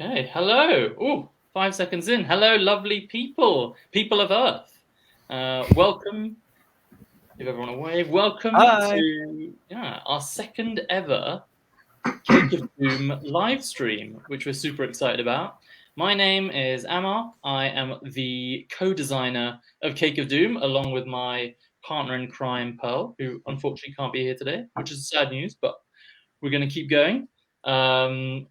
Okay, hello. Ooh, 5 seconds in. Hello, lovely people, people of Earth. Welcome. Give everyone a wave. Welcome Hi. to our second ever Cake of Doom live stream, which we're super excited about. My name is Amar. I am the co-designer of Cake of Doom, along with my partner in crime, Pearl, who unfortunately can't be here today, which is sad news, but we're going to keep going.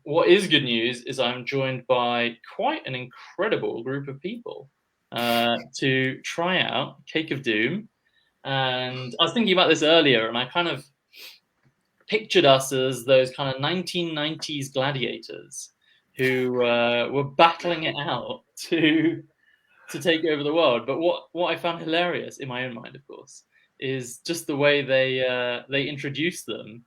What is good news is I'm joined by quite an incredible group of people to try out Cake of Doom. And I was thinking about this earlier, and I kind of pictured us as those kind of 1990s gladiators who were battling it out to take over the world. But what I found hilarious in my own mind, of course, is just the way they introduced them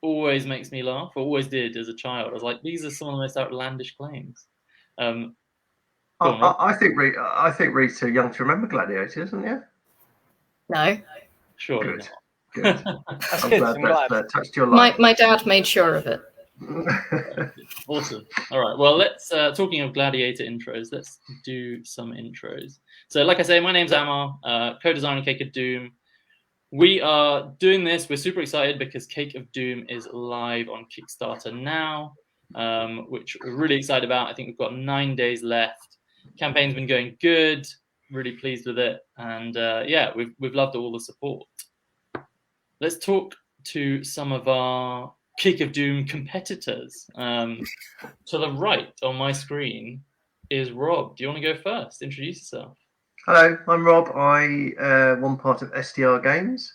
always makes me laugh. Always did as a child. I was like, these are some of the most outlandish claims. Go on, Rob. I think Rhi's too young to remember Gladiator, isn't he? No. Surely Good. not. Good. That's I'm good. glad that's touched your life. My dad made sure of it. Awesome. All right. Well, let's talking of gladiator intros, let's do some intros. So, like I say, my name's Amar, co-designer Cake of Doom. We are doing this. We're super excited because Cake of Doom is live on Kickstarter now, which we're really excited about. I think we've got 9 days left. Campaign's been going good. Really pleased with it, and yeah, we've loved all the support. Let's talk to some of our Cake of Doom competitors. To the right on my screen is Rob. Do you want to go first? Introduce yourself. Hello, I'm Rob. I one part of SDR Games.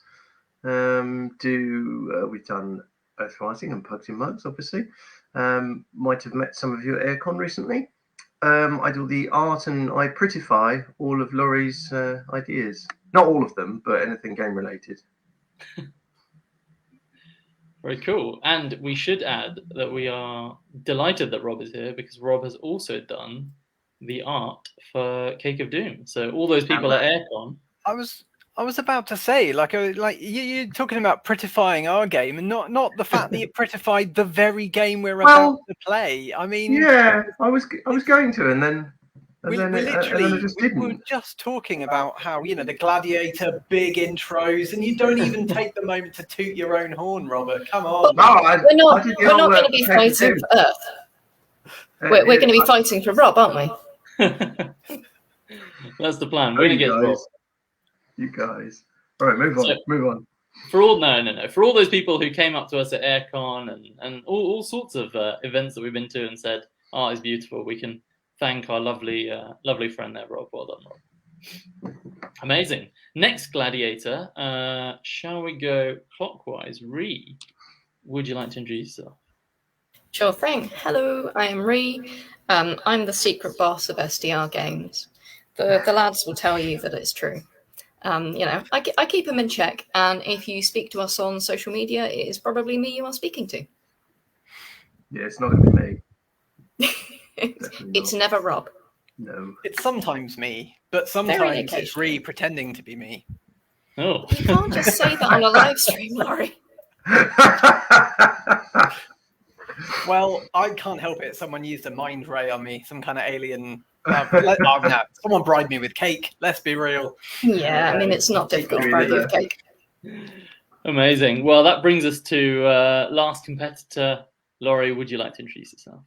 We've done Earthrising and Pugs in Mugs, obviously. Might have met some of you at Aircon recently. I do the art and I prettify all of Laurie's ideas. Not all of them, but anything game related. Very cool. And we should add that we are delighted that Rob is here because Rob has also done the art for Cake of Doom. So all those people at Aircon. I was about to say, you're talking about prettifying our game, and not the fact that you prettified the very game we're about to play. I mean, yeah, I was going to, and then we were just talking about how the gladiator big intros, and you don't even take the moment to toot your own horn, Robert. Come on. We're not going to be fighting for Earth. We're going to be fighting for Rob, aren't we? That's the plan. We're going to get Rob. You guys. All right, move on. For all For all those people who came up to us at Aircon and all sorts of events that we've been to and said, art is beautiful, we can thank our lovely friend there, Rob. Well done, Rob. Amazing. Next gladiator, shall we go clockwise? Rhi, would you like to introduce yourself? Sure thing. Hello, I am Rhi. I'm the secret boss of SDR Games. The lads will tell you that it's true. I keep them in check, and if you speak to us on social media, it is probably me you are speaking to. Yeah, it's not going to be me. It's never Rob. No. It's sometimes me, but sometimes it's Rhi pretending to be me. Oh. You can't just say that on a live stream, Laurie. Well, I can't help it. Someone used a mind ray on me, some kind of alien. Someone bribed me with cake. Let's be real. Yeah, I mean, it's not difficult to bribe you with cake. Amazing. Well, that brings us to last competitor. Laurie, would you like to introduce yourself?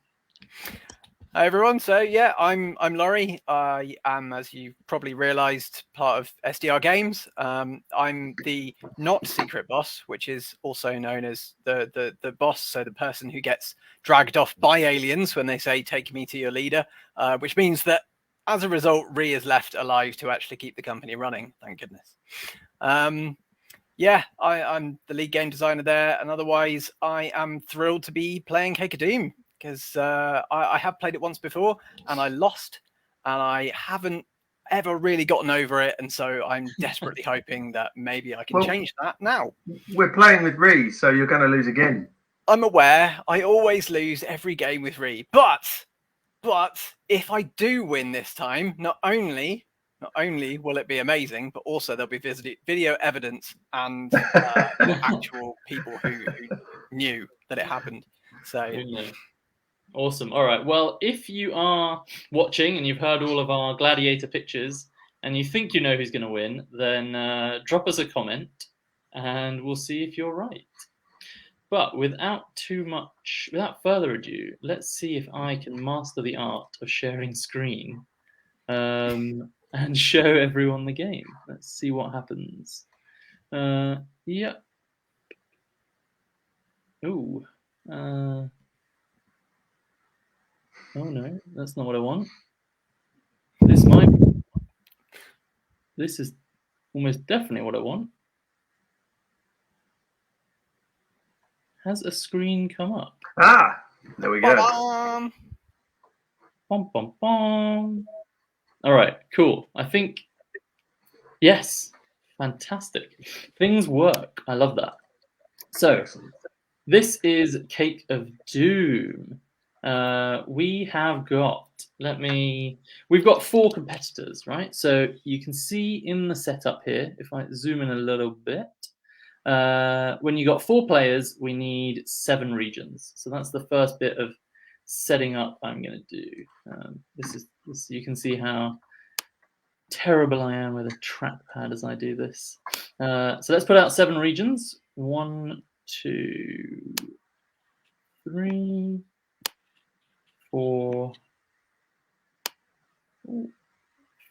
Hi everyone. So yeah, I'm Laurie. I am, as you probably realised, part of SDR Games. I'm the not secret boss, which is also known as the boss, so the person who gets dragged off by aliens when they say "take me to your leader," which means that as a result, Rhi is left alive to actually keep the company running. Thank goodness. Yeah, I'm the lead game designer there, and otherwise, I am thrilled to be playing Cake of Doom. Because I have played it once before and I lost, and I haven't ever really gotten over it, and so I'm desperately hoping that maybe I can change that now. We're playing with Rhi, so you're going to lose again. I'm aware. I always lose every game with Rhi, but if I do win this time, not only will it be amazing, but also there'll be video evidence and actual people who knew that it happened. So. Awesome. All right. Well, if you are watching and you've heard all of our gladiator pitches and you think you know who's going to win, then drop us a comment and we'll see if you're right. But without further ado, let's see if I can master the art of sharing screen and show everyone the game. Let's see what happens. Yep. Ooh. Oh no, that's not what I want. This is almost definitely what I want. Has a screen come up? Ah, there we go. Ba-bam! Bom, bom, bom. All right, cool. I think, yes, fantastic. Things work. I love that. So, Excellent. this is Cake of Doom. We have got, we've got 4 competitors, right? So you can see in the setup here, if I zoom in a little bit, when you got 4 players, we need 7 regions. So that's the first bit of setting up I'm going to do. This you can see how terrible I am with a trackpad as I do this. So let's put out 7 regions. 1, 2, 3, 4,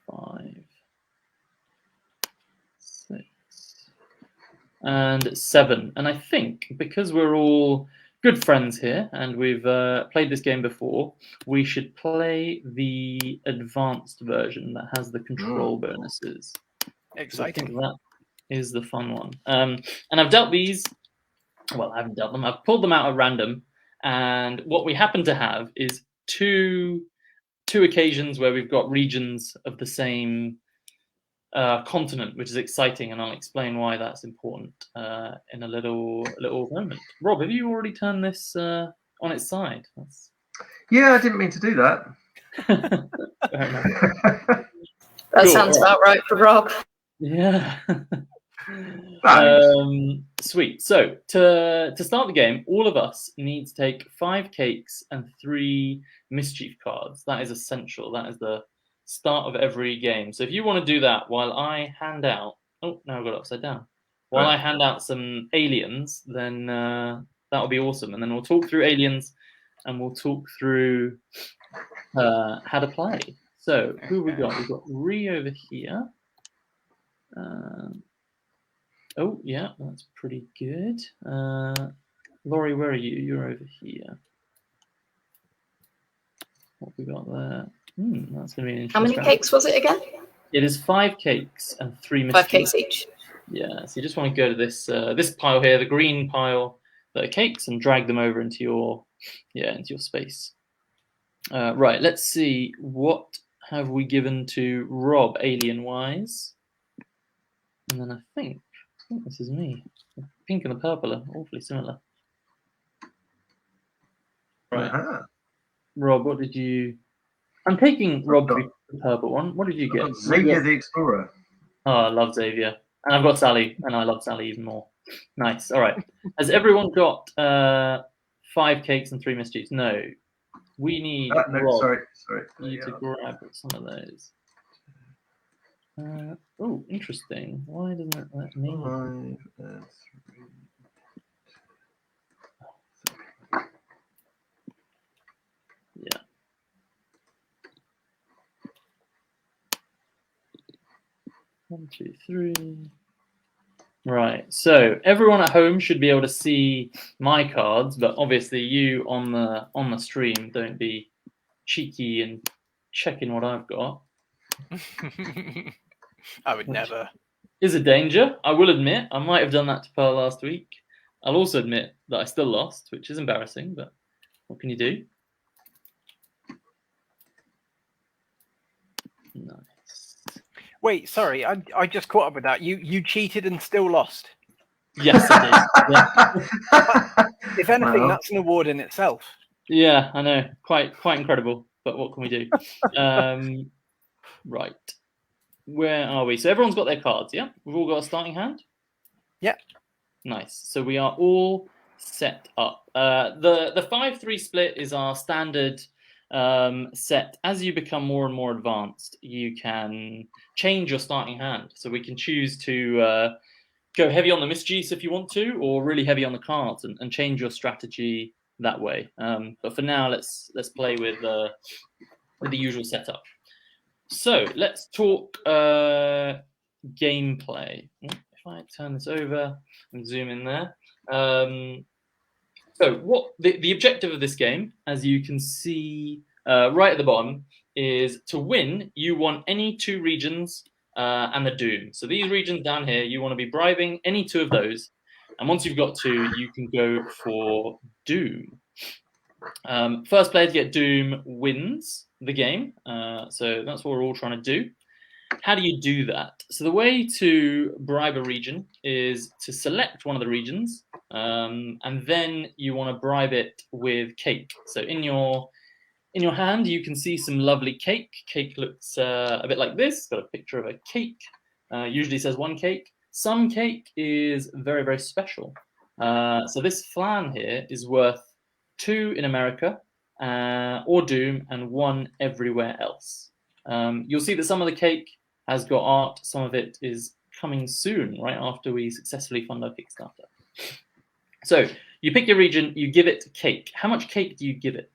5, 6, and 7. And I think because we're all good friends here and we've played this game before, we should play the advanced version that has the control bonuses. Exciting. I think that is the fun one. And I've dealt these. Well, I haven't dealt them. I've pulled them out at random. And what we happen to have is two occasions where we've got regions of the same continent, which is exciting, and I'll explain why that's important in a little moment. Rob, have you already turned this on its side? Yeah, I didn't mean to do that. Fair enough. That Cool. sounds about right for Rob. Yeah. Thanks. Sweet. So to start the game, all of us need to take 5 cakes and 3 mischief cards. That is essential. That is the start of every game. So if you want to do that while I hand out, oh, now I've got it upside down. While I hand out some aliens, then that'll be awesome. And then we'll talk through aliens and we'll talk through how to play. So who we got? We've got Rhi over here. Oh, yeah, that's pretty good. Laurie, where are you? You're over here. What we got there? That's going to be an interesting How many round. cakes was it again? It is 5 cakes and 3 mischief. 5 cakes each. Yeah, so you just want to go to this this pile here, the green pile that are cakes, and drag them over into your space. Right, let's see. What have we given to Rob, alien-wise? And then I think this is me. The pink and the purple are awfully similar. Right. Rob, what did you... I'm taking Rob to be the purple one. What did you get? Xavier the Explorer. Oh, I love Xavier. And I've got Sally, and I love Sally even more. Nice. All right. Has everyone got 5 cakes and 3 mischiefs? No. We need Rob, sorry. you to grab some of those. Oh, interesting. Why doesn't it let me? 5 and 3. Yeah. One, 2, 3. Right. So everyone at home should be able to see my cards, but obviously you on the stream, don't be cheeky and checking what I've got. I would never. Is a danger. I will admit I might have done that to Pearl last week. I'll also admit that I still lost, which is embarrassing, but what can you do? Nice. Wait, sorry, I just caught up with that. You cheated and still lost. Yes, I did. Yeah. If anything, Wow. that's an award in itself. Yeah, I know. Quite incredible. But what can we do? Right. Where are we? So everyone's got their cards, yeah? We've all got a starting hand? Yeah. Nice. So we are all set up. The 5-3 split is our standard set. As you become more and more advanced, you can change your starting hand. So we can choose to go heavy on the misjuice if you want to, or really heavy on the cards, and change your strategy that way. But for now, let's play with the usual setup. So let's talk gameplay. If I turn this over and zoom in there. So what the objective of this game, as you can see right at the bottom, is to win. You want any 2 regions and the Doom. So these regions down here, you want to be bribing any 2 of those. And once you've got 2, you can go for Doom. First player to get Doom wins the game. So that's what we're all trying to do. How do you do that? So the way to bribe a region is to select one of the regions, and then you want to bribe it with cake. So in your hand, you can see some lovely cake. Cake looks a bit like this. It's got a picture of a cake. Usually says 1 cake. Some cake is very, very special. So this flan here is worth 2 in America, or Doom, and 1 everywhere else. You'll see that some of the cake has got art. Some of it is coming soon, right after we successfully fund our Kickstarter. So you pick your region, you give it cake. How much cake do you give it?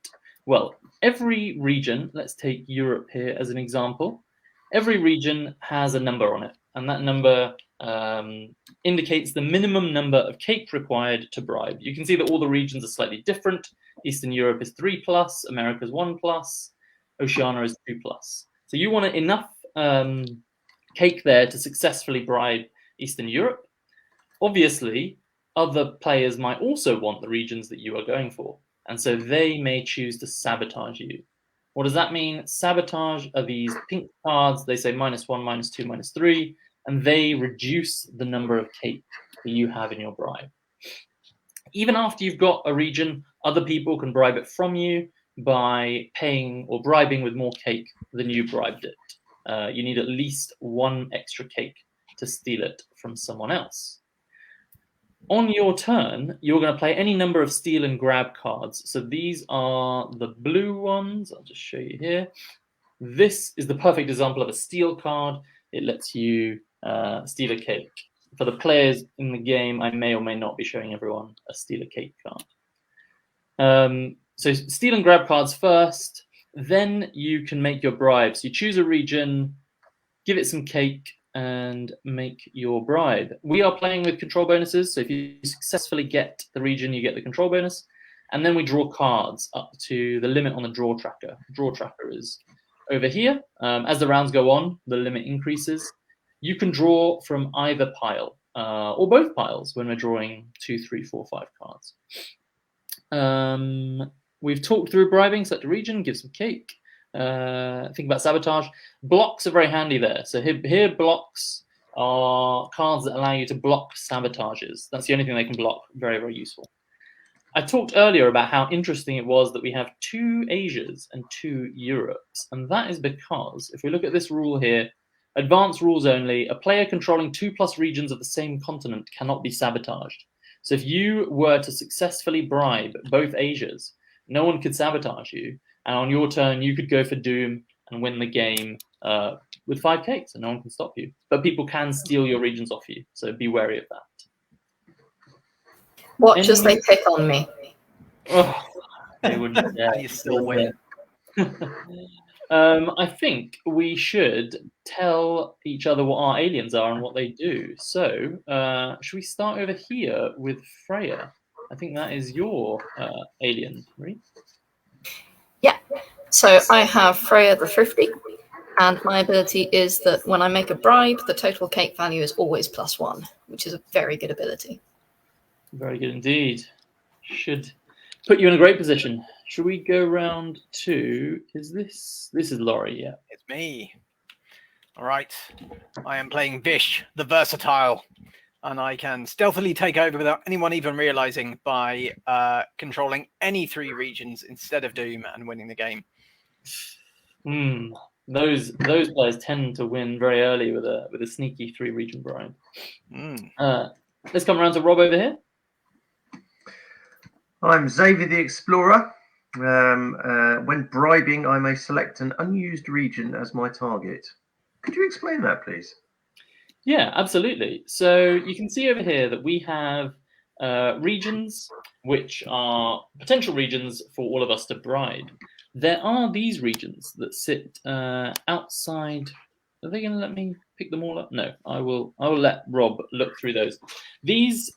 Well, every region, let's take Europe here as an example, every region has a number on it, and that number indicates the minimum number of cake required to bribe. You can see that all the regions are slightly different. Eastern Europe is 3+, America's 1+, Oceania is 2+. So you want enough cake there to successfully bribe Eastern Europe. Obviously, other players might also want the regions that you are going for, and so they may choose to sabotage you. What does that mean? Sabotage are these pink cards. They say -1, -2, -3, and they reduce the number of cake that you have in your bribe. Even after you've got a region, other people can bribe it from you by paying or bribing with more cake than you bribed it. You need at least 1 extra cake to steal it from someone else. On your turn, you're going to play any number of steal and grab cards. So these are the blue ones. I'll just show you here. This is the perfect example of a steal card. It lets you steal a cake. For the players in the game, I may or may not be showing everyone a steal a cake card. So steal and grab cards first. Then you can make your bribes. You choose a region, give it some cake, and make your bribe. We are playing with control bonuses, so if you successfully get the region, you get the control bonus. And then we draw cards up to the limit on the draw tracker. Draw tracker is over here. As the rounds go on, the limit increases. You can draw from either pile, or both piles when we're drawing 2, 3, 4, 5 cards. We've talked through bribing, select a region, give some cake. Think about sabotage. Blocks are very handy there. So here blocks are cards that allow you to block sabotages. That's the only thing they can block. Very, very useful. I talked earlier about how interesting it was that we have 2 Asias and 2 Europes. And that is because if we look at this rule here, advanced rules only, a player controlling 2+ regions of the same continent cannot be sabotaged. So if you were to successfully bribe both Asias, no one could sabotage you. And on your turn, you could go for Doom and win the game with 5 cakes, and no one can stop you. But people can steal your regions off you, so be wary of that. Watch as they pick on me. Oh, they wouldn't dare. You still win. I think we should tell each other what our aliens are and what they do. So, should we start over here with Freya? I think that is your alien, right? Yeah. So I have Freya the Thrifty, and my ability is that when I make a bribe, the total cake value is always +1, which is a very good ability. Very good indeed. Should put you in a great position. Should we go round to? Is this is Laurie? Yeah, It's me. All right. I am playing Vish, the Versatile, and I can stealthily take over without anyone even realizing by controlling any 3 regions instead of Doom and winning the game. Those players tend to win very early with a sneaky 3 region bribe. Let's come around to Rob over here. I'm Xavier the Explorer. When bribing, I may select an unused region as my target. Could you explain that, please? Yeah, absolutely. So you can see over here that we have regions which are potential regions for all of us to bribe. There are these regions that sit outside. Are they going to let me pick them all up? No, I will let Rob look through those. These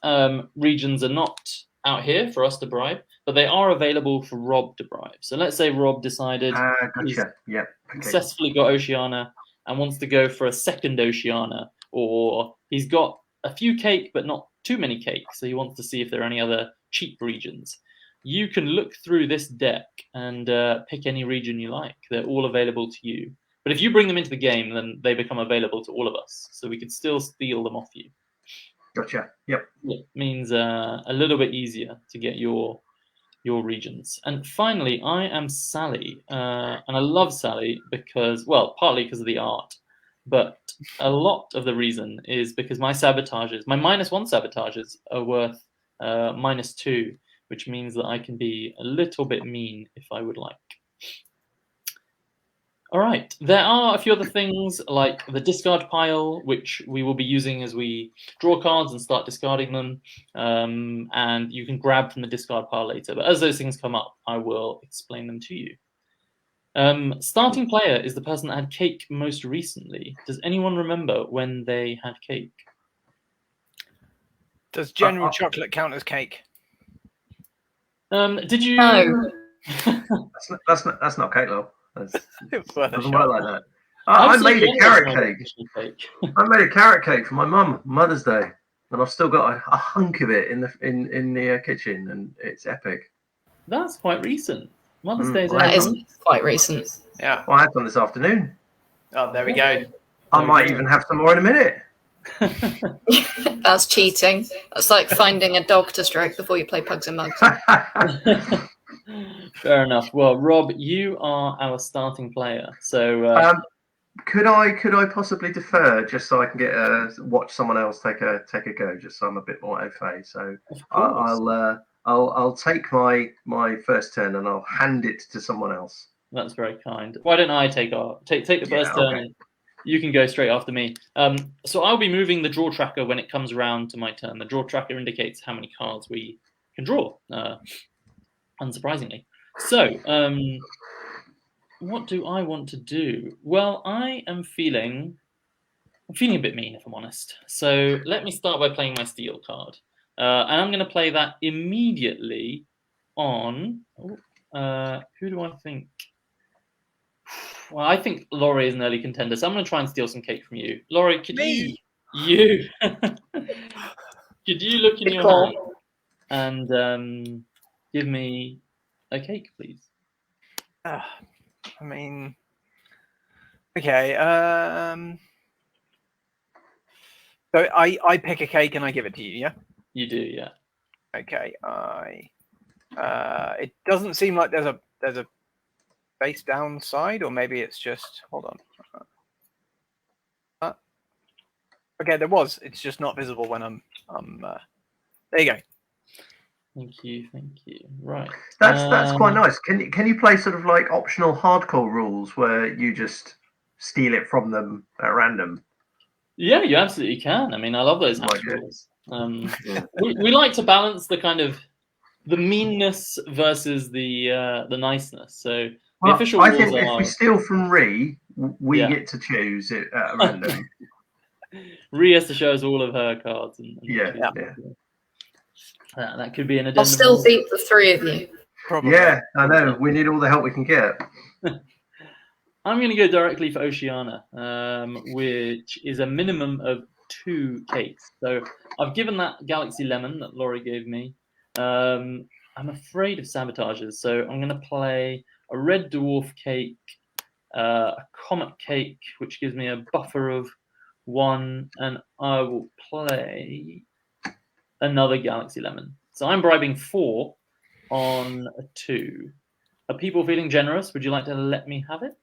regions are not out here for us to bribe, but they are available for Rob to bribe. So let's say Rob decided he's Gotcha. Yeah. successfully got Oceania and wants to go for a second Oceania, or he's got a few cake but not too many cake, so he wants to see if there are any other cheap regions. You can look through this deck and pick any region you like. They're all available to you. But if you bring them into the game, then they become available to all of us, so we could still steal them off you. Gotcha. Yep. It means a little bit easier to get your regions. And finally, I am Sally, and I love Sally because, well, partly because of the art, but a lot of the reason is because my sabotages, my -1 sabotages, are worth -2, which means that I can be a little bit mean if I would like. All right, there are a few other things like the discard pile, which we will be using as we draw cards and start discarding them, and you can grab from the discard pile later. But as those things come up, I will explain them to you. Starting player is the person that had cake most recently. Does anyone remember when they had cake? Does general chocolate count as cake? Did you? No. That's not cake, though. It's worth a Doesn't shot. work like that. I made a carrot cake. I made a carrot cake for my mum, Mother's Day, and I've still got a hunk of it in the kitchen, and it's epic. That's quite recent. Mother's Day is That is quite recent. Yeah. Well, I had one this afternoon. Oh, there we go. I might even have some more in a minute. That's cheating. That's like finding a dog to stroke before you play Pugs and Mugs. Fair enough. Well, Rob, you are our starting player. So could I possibly defer just so I can get watch someone else take a go, just so I'm a bit more au fait. So I'll take my first turn and I'll hand it to someone else. That's very kind. Why don't I take the first turn? And you can go straight after me. So I'll be moving the draw tracker when it comes around to my turn. The draw tracker indicates how many cards we can draw, unsurprisingly. So what do I want to do? Well, I'm feeling a bit mean, if I'm honest. So let me start by playing my steal card. And I'm going to play that immediately on... who do I think? Well, I think Laurie is an early contender, so I'm going to try and steal some cake from you. Laurie, could you could you look in your hand and give me a cake, please? I mean, okay. So I pick a cake and I give it to you, yeah? You do, yeah. Okay. It doesn't seem like there's a face down side, or maybe it's just, hold on. Okay, there was. It's just not visible when I'm there you go. Thank you. Right. That's quite nice. Can you play sort of like optional hardcore rules where you just steal it from them at random? Yeah, you absolutely can. I mean, I love those rules. We like to balance the kind of the meanness versus the niceness. So the official rules think if we steal from Rhi, we get to choose it at random. Rhi has to show us all of her cards. And that could be an addendum. I'll still beat the three of you. Probably. Yeah, I know. We need all the help we can get. I'm going to go directly for Oceania, which is a minimum of 2 cakes. So I've given that Galaxy Lemon that Laurie gave me. I'm afraid of sabotages, so I'm going to play a Red Dwarf cake, a Comet cake, which gives me a buffer of 1, and I will play another Galaxy Lemon. So I'm bribing 4 on a 2. Are people feeling generous? Would you like to let me have it?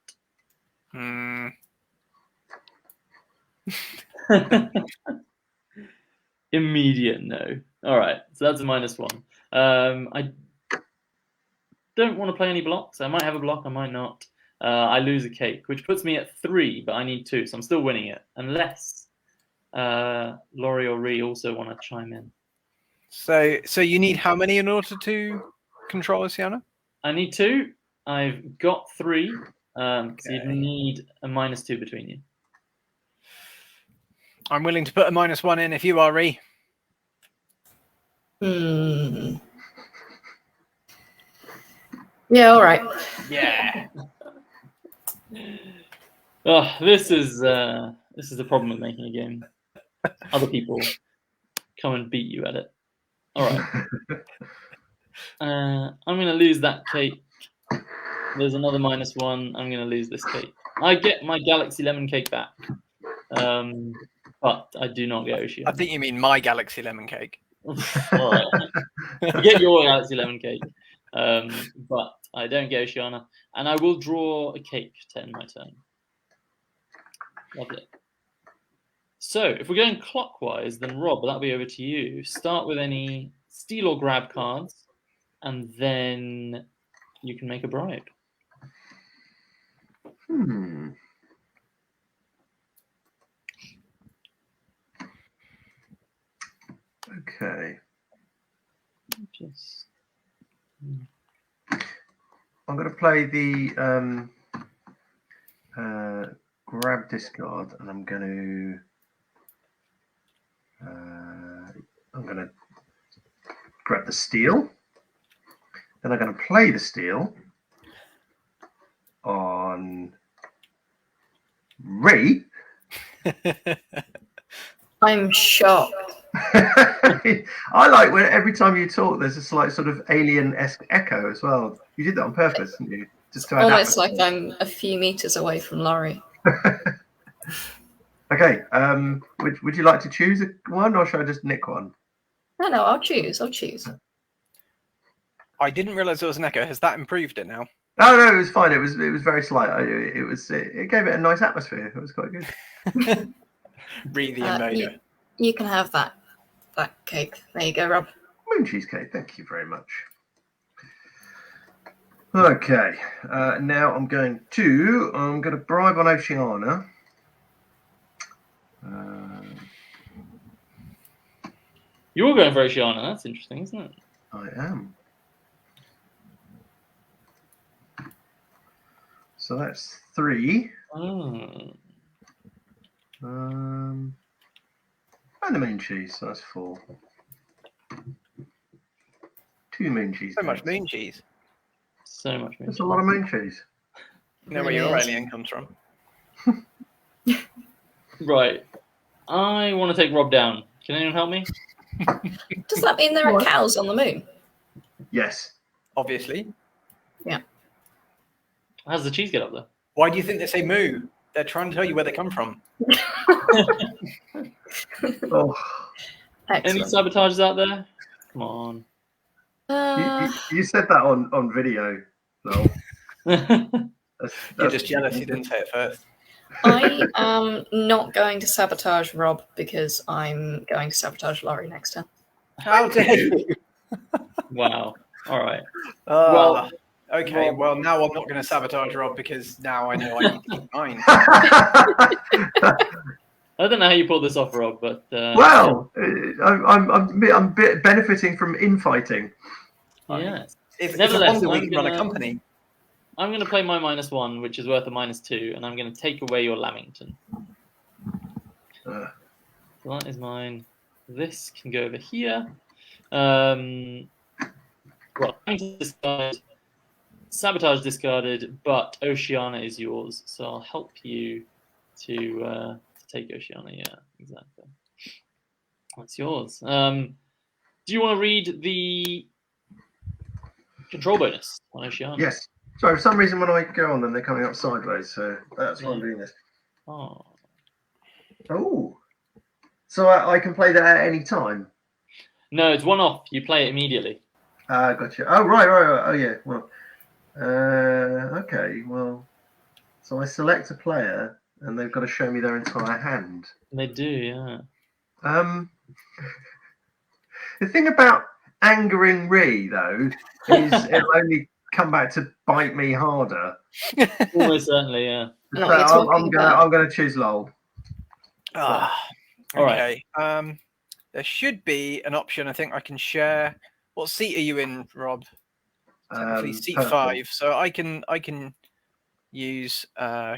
Immediate no. All right, so that's a -1. I don't want to play any blocks. I might have a block, I might not. I lose a cake, which puts me at 3, but I need 2, so I'm still winning it. Unless Laurie or Rhi also want to chime in. So you need how many in order to control Oceana? I need 2. I've got 3. So you Okay. need a -2 between you. I'm willing to put a -1 in if you are, Rhi. Yeah, all right. Yeah. Oh, this is the problem with making a game. Other people come and beat you at it. All right. I'm going to lose that cake. There's another -1. I'm going to lose this cake. I get my Galaxy Lemon Cake back. But I do not get Oceana. I think you mean my Galaxy Lemon Cake. All right. I get your Galaxy Lemon Cake. But I don't get Oceana. And I will draw a cake to end my turn. Lovely. So if we're going clockwise, then Rob, that'll be over to you. Start with any steal or grab cards, and then you can make a bribe. Okay. Just... I'm going to play the grab discard, and I'm going to grab the steal. Then I'm going to play the steal on Rhi. I'm shocked. I like when every time you talk, there's a slight sort of alien-esque echo as well. You did that on purpose, didn't you? Just to Almost like I'm a few meters away from Laurie. Okay. Would you like to choose one, or should I just nick one? No, I'll choose. I'll choose. I didn't realize there was an echo. Has that improved it now? Oh no, it was fine. It was very slight. It gave it a nice atmosphere. It was quite good. Rhi the invader. You can have that cake. There you go, Rob. Moon cheesecake. Thank you very much. Okay. Now I'm going to bribe on Oceana. You're going for Oceana. That's interesting, isn't it? I am. So that's 3. Oh. And the moon cheese, so that's 4. 2 moon cheese. So much moon cheese. So much moon That's cheese. a lot of moon cheese. You know where your alien comes from? Right. I want to take Rob down. Can anyone help me? Does that mean there are cows on the moon? Yes. Obviously. How does the cheese get up there? Why do you think they say moo? They're trying to tell you where they come from. Oh. Any Excellent. sabotages out there? Come on. You said that on video, no? You're just jealous you didn't say it first. I am not going to sabotage Rob because I'm going to sabotage Laurie next turn. How dare you? Wow. All right. Well, okay. Well, now I'm not going to sabotage Rob because now I know I need to keep mine. I don't know how you pulled this off, Rob, but well, I'm benefiting from infighting. yes. If Nevertheless, it's a wonder we can run a company. I'm going to play my -1, which is worth a -2, and I'm going to take away your Lamington. So that is mine. This can go over here. Well, sabotage discarded, but Oceana is yours, so I'll help you to take Oceana. Yeah, exactly. That's yours. Do you want to read the control bonus on Oceana? Yes. Sorry, for some reason when I go on them, they're coming up sideways, so that's why I'm doing this. Oh. Oh. So I can play that at any time? No, it's one off. You play it immediately. Gotcha. Oh, right. Oh, yeah. Well, okay. Well, so I select a player, and they've got to show me their entire hand. They do, yeah. The thing about angering Rhi, though, is come back to bite me harder. Almost certainly, yeah. No, So you're talking about- I'm gonna choose Lowell. Okay. There should be an option. I think I can share. What seat are you in, Rob? Technically, seat Purple. 5. So I can use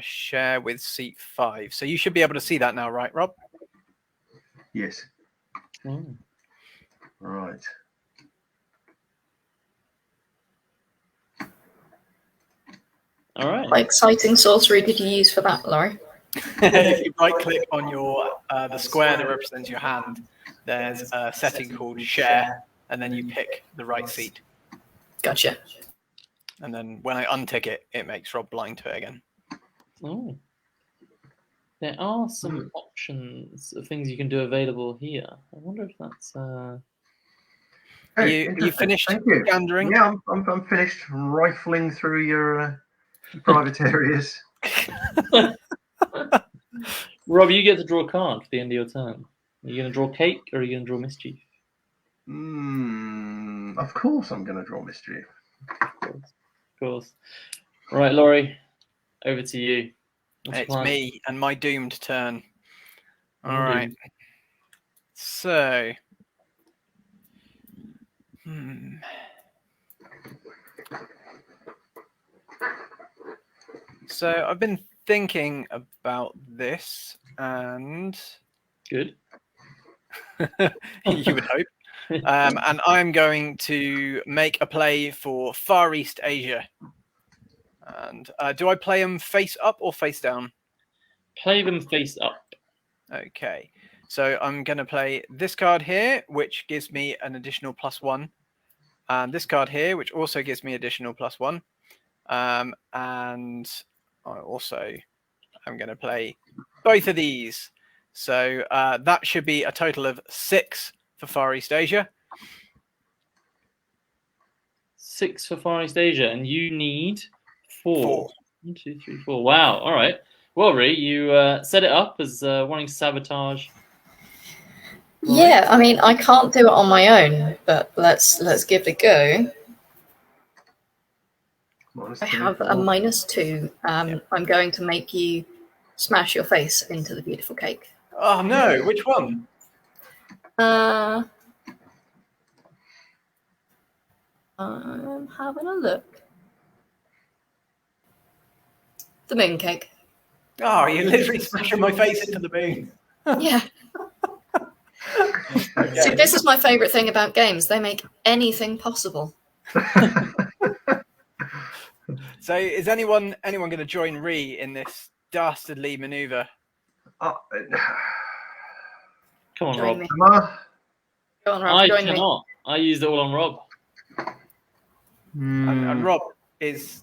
share with seat 5. So you should be able to see that now, right, Rob? Yes. Mm. Right. All right. What exciting sorcery did you use for that, Laurie? If you right-click on your the square that represents your hand, there's a setting called Share, and then you pick the right seat. Gotcha. And then when I untick it, it makes Rob blind to it again. Oh. There are some options of things you can do available here. I wonder if that's... Hey, You interesting. finished Thank you. gandering? Yeah, I'm finished rifling through your private areas. Rob, you get to draw a card at the end of your turn. Are you going to draw cake or are you going to draw mischief? Of course I'm going to draw mischief. Of course. Right, Laurie, over to you. What's your It's plan? me and my doomed turn. All Indeed. right. So, so I've been thinking about this, and Good. you would hope. And I'm going to make a play for Far East Asia. And do I play them face up or face down? Play them face up. Okay. So I'm going to play this card here, which gives me an additional +1. And this card here, which also gives me additional +1. And I also am going to play both of these. So that should be a total of 6 for Far East Asia. 6 for Far East Asia, and you need 4. 4. 1, 2, 3, 4. Wow. All right. Well, Rhi, you set it up as wanting to sabotage. Yeah, I mean, I can't do it on my own, but let's give it a go. I have a -2. I'm going to make you smash your face into the beautiful cake. Oh no! Which one? I'm having a look. The moon cake. Oh, you're literally smashing my face into the moon. Yeah. Okay. See, this is my favourite thing about games. They make anything possible. So, is anyone going to join Rhi in this dastardly maneuver? Come Come on, Join Rob. me. on. Go on, Rob. I Join me. cannot. I used it all on Rob. And Rob is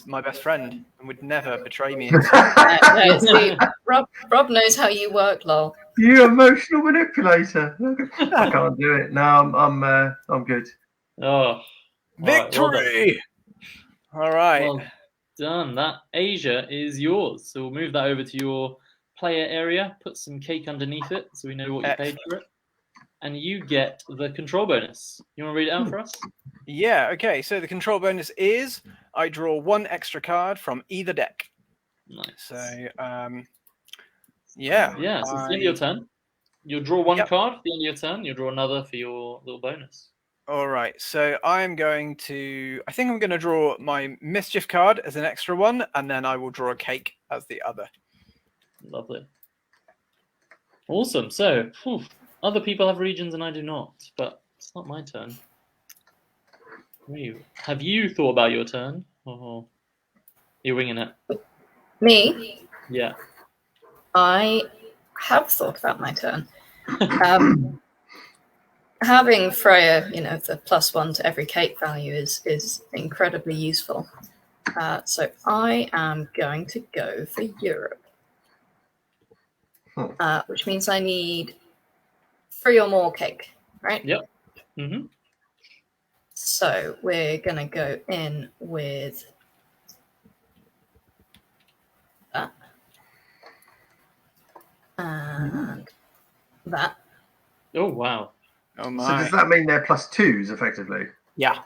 my best friend and would never betray me. No, see, Rob knows how you work, lol. You emotional manipulator. I can't do it. No, I'm good. Oh. Victory! All right. Well done. That Asia is yours. So we'll move that over to your player area. Put some cake underneath it so we know what you paid for it. And you get the control bonus. You want to read it out for us? Yeah, okay. So the control bonus is I draw 1 extra card from either deck. Nice. So, Yeah, so it's the end of your turn. You'll draw 1 Yep. card at the end of your turn. You'll draw another for your little bonus. All right. So I think I'm going to draw my mischief card as an extra one, and then I will draw a cake as the other. Lovely. Awesome. So, other people have regions and I do not, but it's not my turn. Have you thought about your turn? Or you're winging it? Me? Yeah. I have thought about my turn. Having Freya, the +1 to every cake value is incredibly useful. So I am going to go for Europe, which means I need 3 or more cake, right? Yep. Mm-hmm. So we're going to go in with that and that. Oh, wow. Oh So my. does that mean they're +2s effectively? Yeah.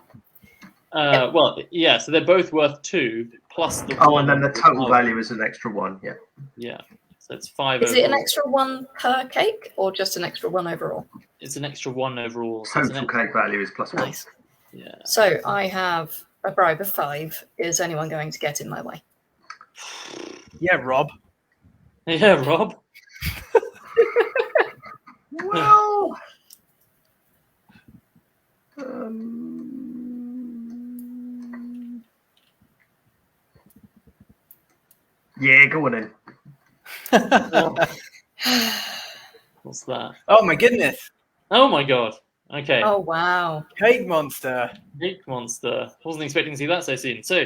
Well, yeah. So they're both worth 2 plus the Oh, one. and then the total Oh, value is an extra 1. Yeah. Yeah. So it's 5 Is it an overall. extra 1 per cake or just an extra 1 overall? It's an extra 1 overall. So it's Total an cake value is +1. Nice. Yeah. So I have a bribe of 5. Is anyone going to get in my way? Yeah, Rob. Yeah, Rob. Well, yeah, go on in. What's that? Oh my goodness. Oh my god. Okay. Oh, wow. Cake monster. Cake monster. Wasn't expecting to see that so soon. So,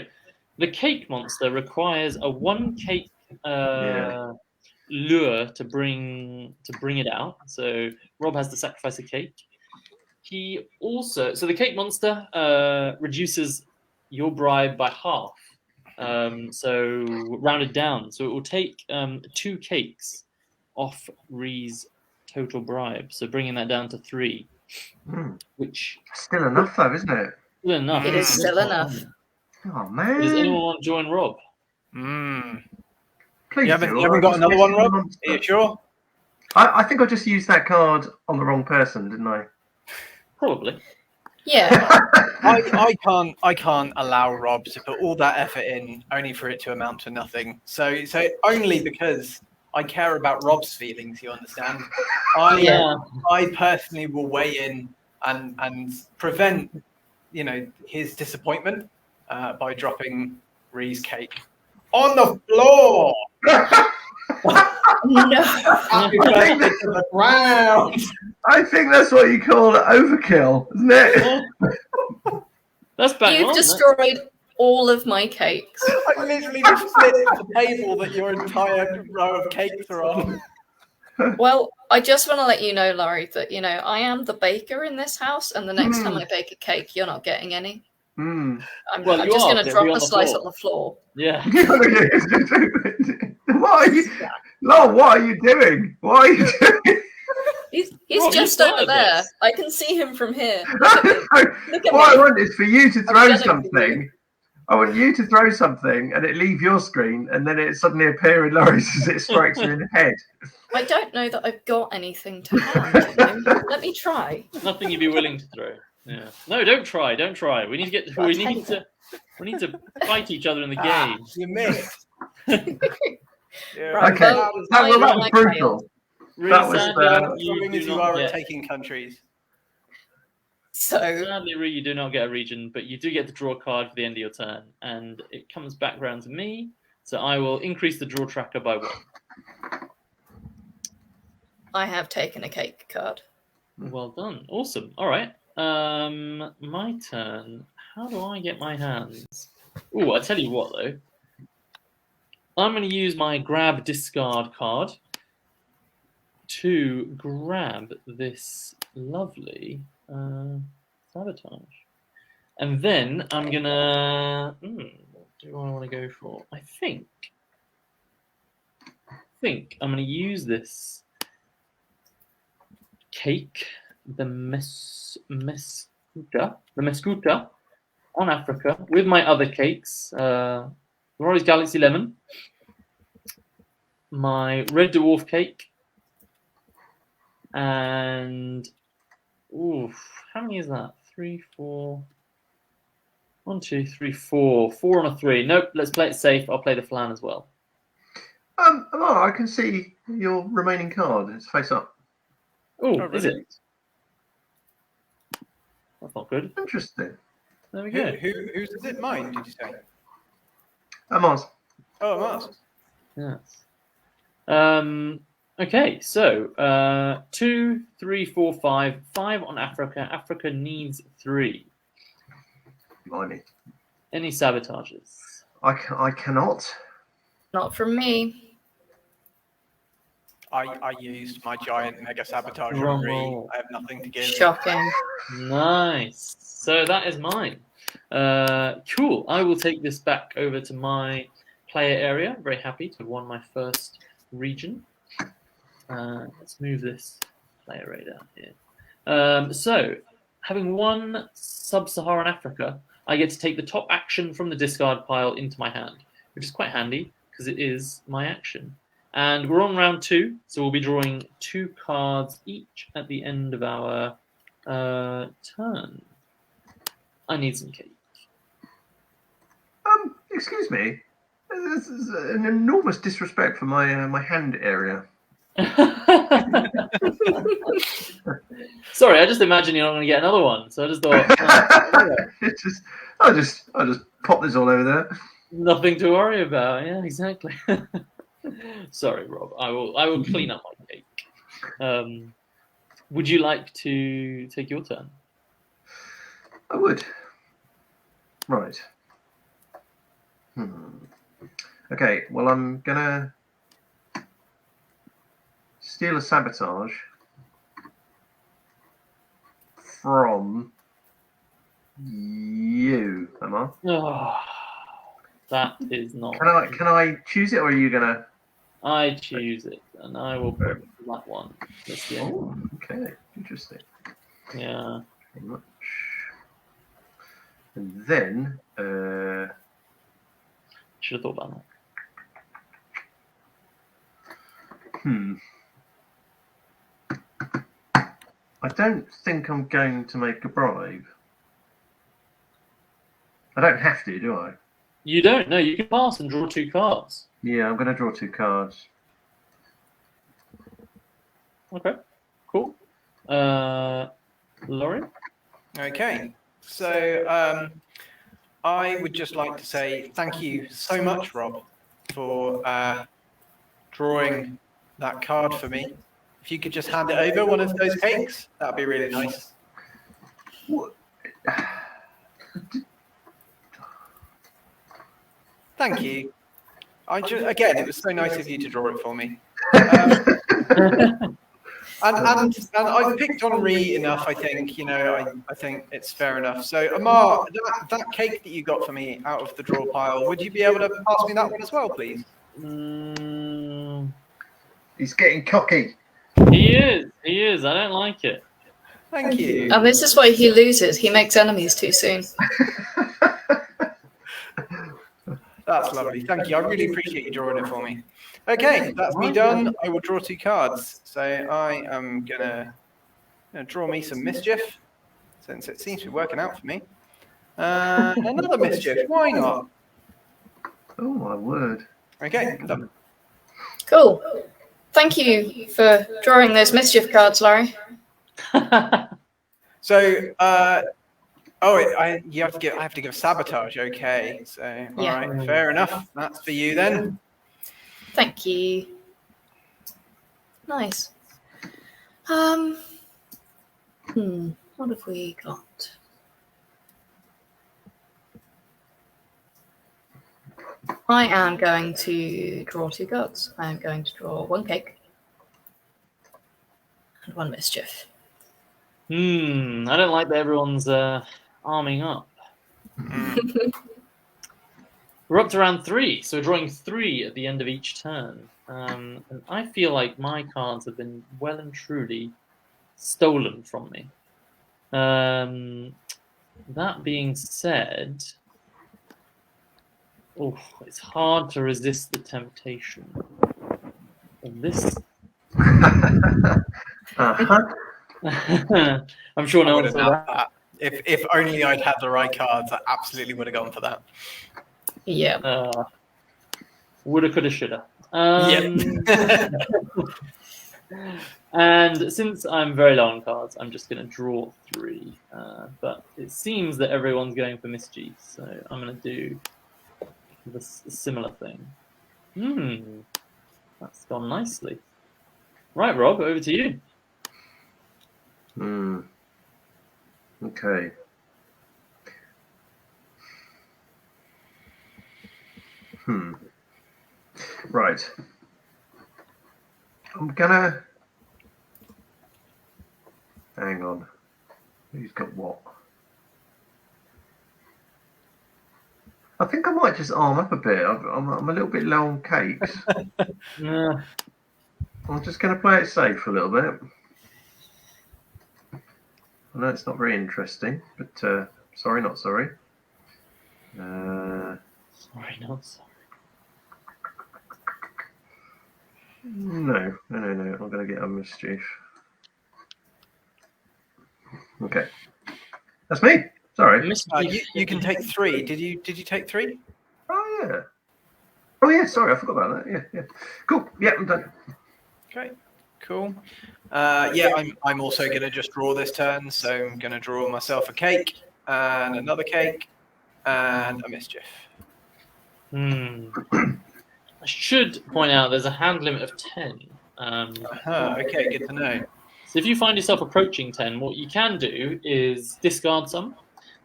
the cake monster requires a 1 cake lure to bring it out. So Rob has to sacrifice a cake. He also, so the cake monster reduces your bribe by half. So rounded down. So it will take 2 cakes off Rhi's total bribe. So bringing that down to 3, which Still enough, though, isn't it? still enough. It is still enough. Oh, man. Does anyone want to join Rob? Please You haven't do. got Just another one, missing the Rob? monster. Are you sure? I think I just used that card on the wrong person, didn't I? Probably. Yeah. I can't allow Rob to put all that effort in only for it to amount to nothing. So only because I care about Rob's feelings, you understand? I personally will weigh in and prevent, his disappointment by dropping Rhi's cake on the floor. No. Happy birthday to the ground. I think that's what you call overkill, isn't it? That's bang You've on. destroyed all of my cakes. I literally just split the table that your entire row of cakes are on. Well, I just want to let you know, Laurie, that, I am the baker in this house, and the next time I bake a cake, you're not getting any. I'm just going to drop a slice on the floor. Yeah. What are you, Lord, what are you doing? What are you doing? He's Rob, just you over started there. this. I can see him from here. What I want is for you to throw gonna something. I want you to throw something and it leave your screen and then it suddenly appear in Laurie's as it strikes you in the head. I don't know that I've got anything to hand. Let me try. Nothing you'd be willing to throw. Yeah. No, don't try. Don't try. We need to get. We need to fight each other in the game. You missed. Right, Okay, well, that was I brutal. Really That was, sadly, You are taking countries. So, sadly, Rhi, you do not get a region, but you do get to draw a card for the end of your turn, and it comes back round to me. So I will increase the draw tracker by 1. I have taken a cake card. Well done. Awesome. All right. My turn. How do I get my hands? Oh, I tell you what though. I'm going to use my grab discard card to grab this lovely sabotage, and then I'm gonna. What do I want to go for? I think I'm going to use this cake, the mescuta on Africa with my other cakes. Laurie's Galaxy Lemon, my Red Dwarf cake, and how many is that? 3, 4. 1, 2, 3, 4. 4 on a 3. Nope. Let's play it safe. I'll play the flan as well. I can see your remaining card. It's face up. Oh, is it? That's not good. Interesting. There we go. Whose is it? Mine, did you say? Mars. Oh, Mars. Yes. Okay, so 2, 3, 4, 5. 5 on Africa. Africa needs 3. Blimey. Any sabotages? I cannot. Not from me. I used my giant mega sabotage Wrong on Rhi. roll. I have nothing to give. Shocking. Nice. So that is mine. Cool. I will take this back over to my player area. Very happy to have won my first region. Let's move this player radar here. So, having won Sub-Saharan Africa, I get to take the top action from the discard pile into my hand, which is quite handy because it is my action. And we're on round 2, so we'll be drawing 2 cards each at the end of our turn. I need some cake. Excuse me. This is an enormous disrespect for my hand area. Sorry, I just imagine you're not going to get another one, so I just thought. I'll just pop this all over there. Nothing to worry about. Yeah, exactly. Sorry, Rob. I will clean up my cake. Would you like to take your turn? I would. Right. Okay. Well, I'm gonna steal a sabotage from you, am I? Oh, that is not. Can I choose it, or are you gonna? I choose it, and I will put that one. Oh, okay, interesting. Yeah. Very much. And then, Should have thought about that. I don't think I'm going to make a bribe. I don't have to, do I? You don't. No, you can pass and draw 2 cards. Yeah, I'm going to draw 2 cards. Okay, cool. Laurie? Okay, so I would just like to say thank you so much, Rob, for drawing that card for me. If you could just hand it over one of those cakes, that would be really nice. What? Thank you. Again, it was so nice of you to draw it for me. And I've picked on Rhi enough, I think. I think it's fair enough. So, Amar, that cake that you got for me out of the draw pile, would you be able to pass me that one as well, please? He's getting cocky. He is. I don't like it. Thank you. And this is why he loses. He makes enemies too soon. That's lovely. Thank you. I really appreciate you drawing it for me. Okay, that's me done. I will draw 2 cards. So I am gonna draw me some mischief, since it seems to be working out for me. Another mischief. Why not? Oh my word. Okay, I'm done. Cool. Thank you for drawing those mischief cards, Laurie. So, I have to give sabotage. Okay, so all right, fair enough. That's for you then. Thank you. Nice. What have we got? I am going to draw 2 cards. I am going to draw 1 cake and 1 mischief. I don't like that everyone's arming up. We're up to round 3, so we're drawing 3 at the end of each turn. And I feel like my cards have been well and truly stolen from me. That being said, it's hard to resist the temptation of this. I'm sure no one saw that. If only I'd had the right cards, I absolutely would have gone for that. Yeah. Woulda, coulda, shoulda. Yeah. And since I'm very low on cards, I'm just going to draw 3. But it seems that everyone's going for mischief, so I'm going to do a similar thing. That's gone nicely. Right, Rob, over to you. Okay. Right. I'm gonna hang on. Who's got what? I think I might just arm up a bit. I'm a little bit low on cakes. I'm just going to play it safe for a little bit. I know it's not very interesting, but sorry, not sorry. Sorry, not sorry. No. I'm going to get a mischief. Okay. That's me. Sorry. You can take 3. Did you take 3? Oh, yeah. Oh, yeah. Sorry, I forgot about that. Yeah. Cool. Yeah, I'm done. Okay, cool. I'm also going to just draw this turn, so I'm going to draw myself a cake, and another cake, and a mischief. I should point out there's a hand limit of 10. Okay, good to know. So if you find yourself approaching 10, what you can do is discard some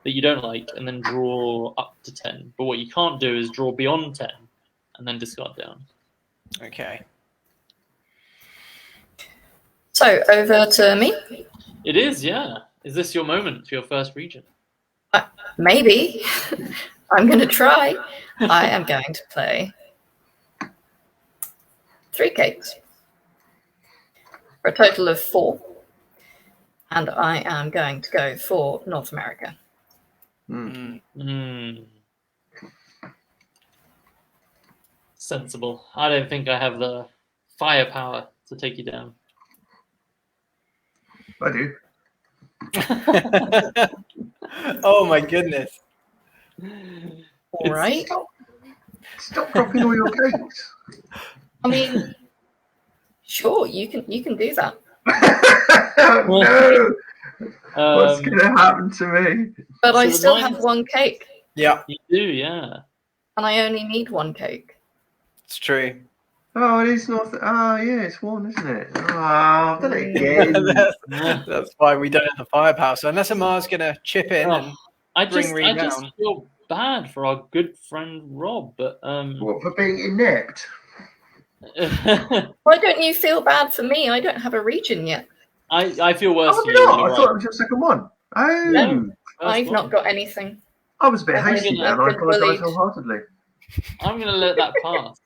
that you don't like and then draw up to 10. But what you can't do is draw beyond 10 and then discard down. Okay. So, over to me? It is, yeah. Is this your moment for your first region? Maybe. I'm going to try. I am going to play 3 cakes for a total of 4. And I am going to go for North America. Sensible. I don't think I have the firepower to take you down. I do. Oh my goodness. All right. Stop dropping all your cakes. I mean, sure, you can do that. No. What's going to happen to me? But I still have 1 cake. Yeah, you do, yeah. And I only need 1 cake. it's true. Oh, it is not. Oh, yeah, it's 1, isn't it? Oh, I've done it again. That's why we don't have the firepower. So unless Amar's going to chip in and I bring Rhi just down. feel bad for our good friend Rob, but What, for being inept? Why don't you feel bad for me? I don't have a region yet. I feel worse Oh, for no, you. I thought it was your second one. Oh. No. I've not got anything. I was a bit I've hasty been there, and I apologise bullied. wholeheartedly. I'm going to let that pass.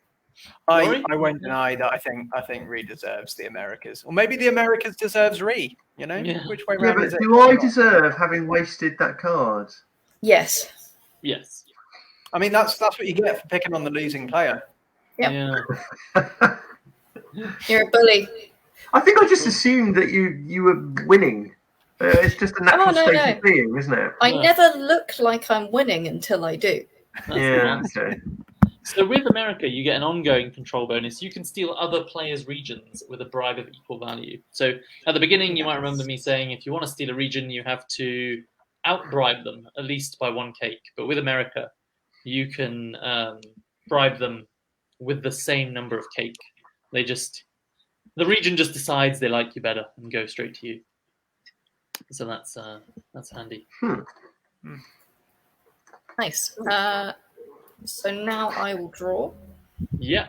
I won't deny that I think Rhi deserves the Americas. Or maybe the Americas deserves Rhi, you know? Yeah. Which way Yeah, round but is it? do I deserve having wasted that card? Yes. Yes. I mean, that's what you get for picking on the losing player. Yep. Yeah. You're a bully. I think I just assumed that you were winning. It's just a natural state of being, isn't it? I never look like I'm winning until I do. Okay. So with America, you get an ongoing control bonus. You can steal other players' regions with a bribe of equal value. So at the beginning, you might remember me saying if you want to steal a region, you have to out-bribe them, at least by 1 cake. But with America, you can bribe them with the same number of cake. The region just decides they like you better and go straight to you. So that's handy. Nice. So now I will draw. Yeah.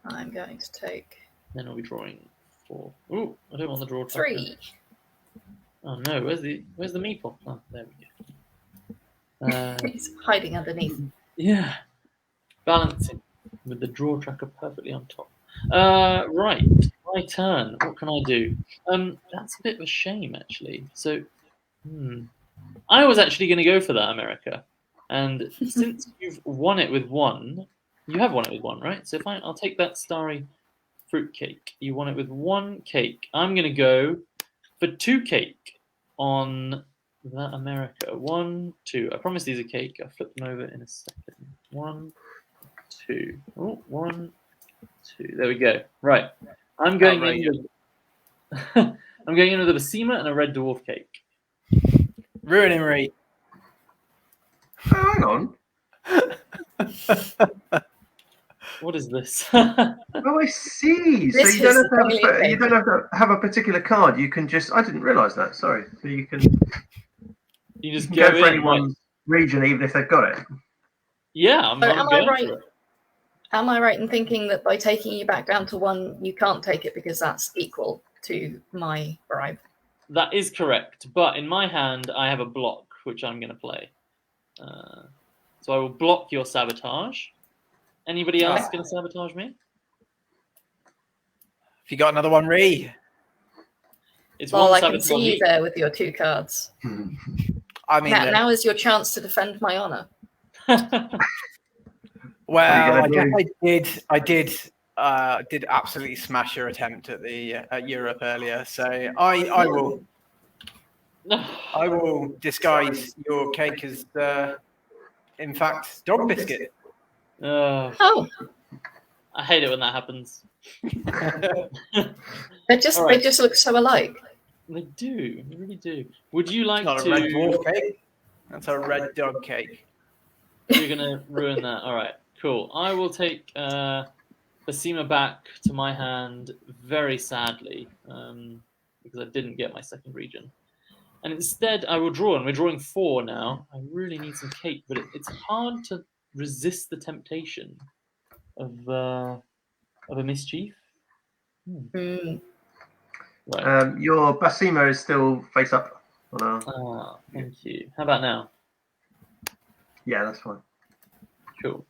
I'm going to take. Then I'll be drawing 4. Ooh, I don't want the draw. 3. Oh no, where's the meeple? Oh, there we go. It's hiding underneath. Yeah. Balancing with the draw tracker perfectly on top. Right, my turn. What can I do? That's a bit of a shame, actually. So, I was actually going to go for that, America. And since you've won it with 1, you have won it with 1, right? So I'll take that starry fruit cake. You won it with 1 cake. I'm going to go for 2 cake on that America. 1, 2. I promise these are cake. I'll flip them over in a second. 1, 2. Oh, 1, 2. There we go. Right. I'm going in with I'm going in with a Basima and a red dwarf cake. Ruining Rhi. Oh, hang on. What is this? Oh, I see. So This you don't, is you don't have to have a particular card. You can just. I didn't realise that. Sorry. So you can. You just go go for in, anyone's region, even if they've got it. Yeah, I'm going for it. Am I right in thinking that by taking you back down to 1, you can't take it because that's equal to my bribe? That is correct. But in my hand, I have a block, which I'm going to play. So I will block your sabotage. Anybody else going to sabotage me? Have you got another one, Rhi? It's Well, one I can sabotage see you each. there with your 2 cards. I mean, Now is your chance to defend my honor. Well, What are you I gonna guess I did absolutely smash your attempt at the at Europe earlier. So I will disguise your cake as in fact dog biscuit. Oh, I hate it when that happens. they just look so alike. They do. They really do. Would you like Not to? a red dwarf cake. That's a red dog cake. You're gonna ruin that. All right. Cool. I will take Basima back to my hand very sadly because I didn't get my second region. And instead, I will draw, and we're drawing 4 now. I really need some cake, but it's hard to resist the temptation of a mischief. Mm. Right. Your Basima is still face up. Thank you. How about now? Yeah, that's fine. Cool.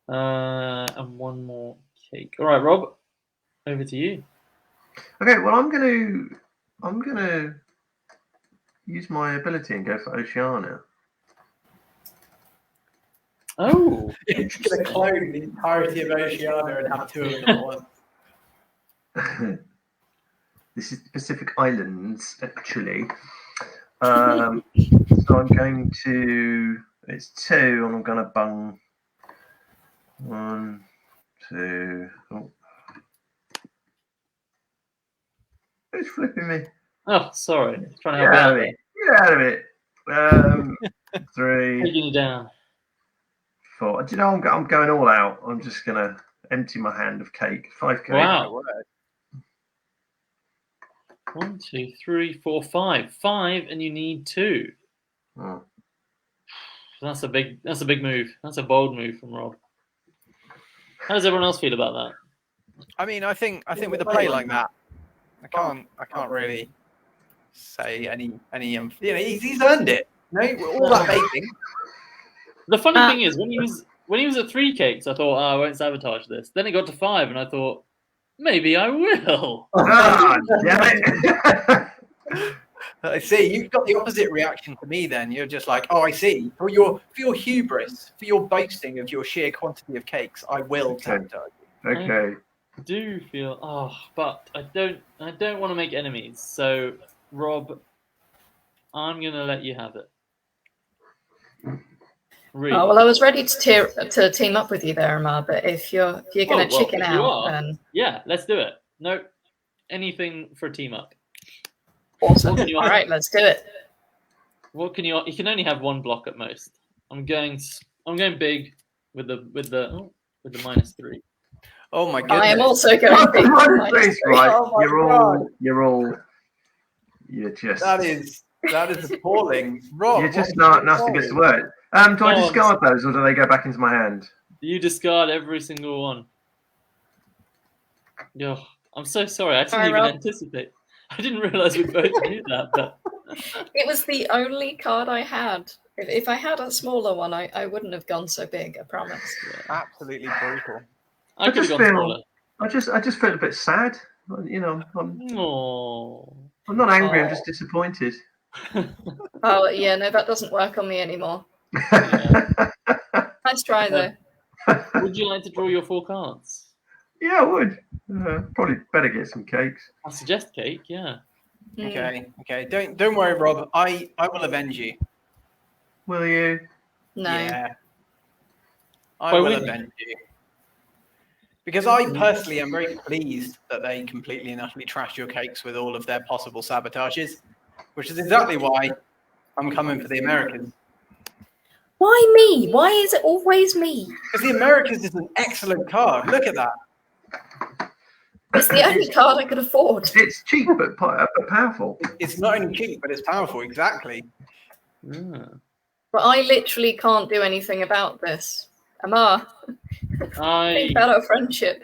And one more cake. All right, Rob. Over to you. Okay, well, I'm gonna use my ability and go for Oceania. Oh, It's going to clone the entirety of Oceania and have 2 of them at once. This is the Pacific Islands, actually. So I'm going to. It's 2, and I'm gonna bung 1, 2. Oh. Who's flipping me? Oh, sorry. Trying to Get help out you of out. it! Get out of it! 3, Taking you down. 4. Do you know I'm going all out? I'm just gonna empty my hand of cake. 5 cake. Wow. 1, 2, 3, 4, 5. 5, and you need 2. Oh. That's a big move. That's a bold move from Rob. How does everyone else feel about that? I mean, I think with a play like that, I can't really say any. You know, he's earned it. No, all that baking. The funny thing is, when he was at 3 cakes, I thought, I won't sabotage this. Then it got to 5, and I thought, maybe I will. Ah, damn it! I see. You've got the opposite reaction to me. Then you're just like, oh, I see. For your hubris, for your boasting of your sheer quantity of cakes, I will sabotage you. Okay. I do feel but I don't want to make enemies. So Rob, I'm gonna let you have it. Really? Oh well, I was ready to team up with you there, Amar. But if you're gonna chicken out, then yeah, let's do it. No, anything for a team up. Awesome. All right, let's do it. What can you? You can only have 1 block at most. I'm going big with the -3. Oh my goodness! I am also going big. Right. You're just. That is appalling. Rob, You're just not nasty against the word. Do I discard those, or do they go back into my hand? You discard every single one. Oh, I'm so sorry. I didn't even anticipate. I didn't realize we both knew that. But it was the only card I had. If I had a smaller one, I wouldn't have gone so big. I promise. Yeah. Absolutely brutal. I could have gone smaller. I just feel a bit sad. You know, I'm not angry. I'm just disappointed. Oh yeah, no, that doesn't work on me anymore. Nice try though. Would you like to draw your 4 cards? Yeah, I would. Probably better get some cakes. I suggest cake. Yeah. Okay. Don't worry, Rob. I will avenge you. Will you? No. Yeah. I will avenge you. Because I personally am very pleased that they completely and utterly trashed your cakes with all of their possible sabotages, which is exactly why I'm coming for the Americans. Why me? Why is it always me? Because the Americans is an excellent card. Look at that. It's the only card I could afford. It's cheap but powerful. It's not only cheap, but it's powerful. Exactly. Yeah. But I literally can't do anything about this. Amar, think about our friendship.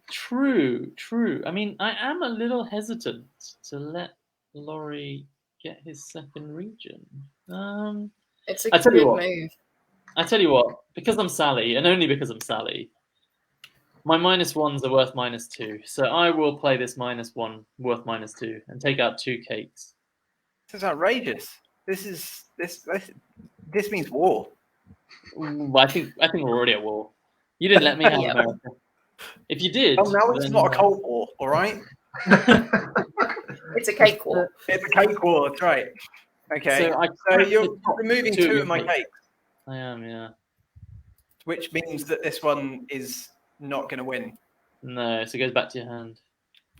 True. I mean, I am a little hesitant to let Laurie get his second region. It's a good move. I tell you what, because I'm Sally, and only because I'm Sally, my -1s are worth -2. So I will play this -1 worth -2 and take out 2 cakes. This is outrageous. This means war. Ooh, I think we're already at war. You didn't let me have Yeah. America. If you did, Oh, now it's then- not a Cold War, all right? It's a cakewalk. It's a cake war. That's right. Okay. So I So cracked you're the top removing two of two your of my cakes. cakes, I am, yeah. which means that this one is not going to win. No, so it goes back to your hand.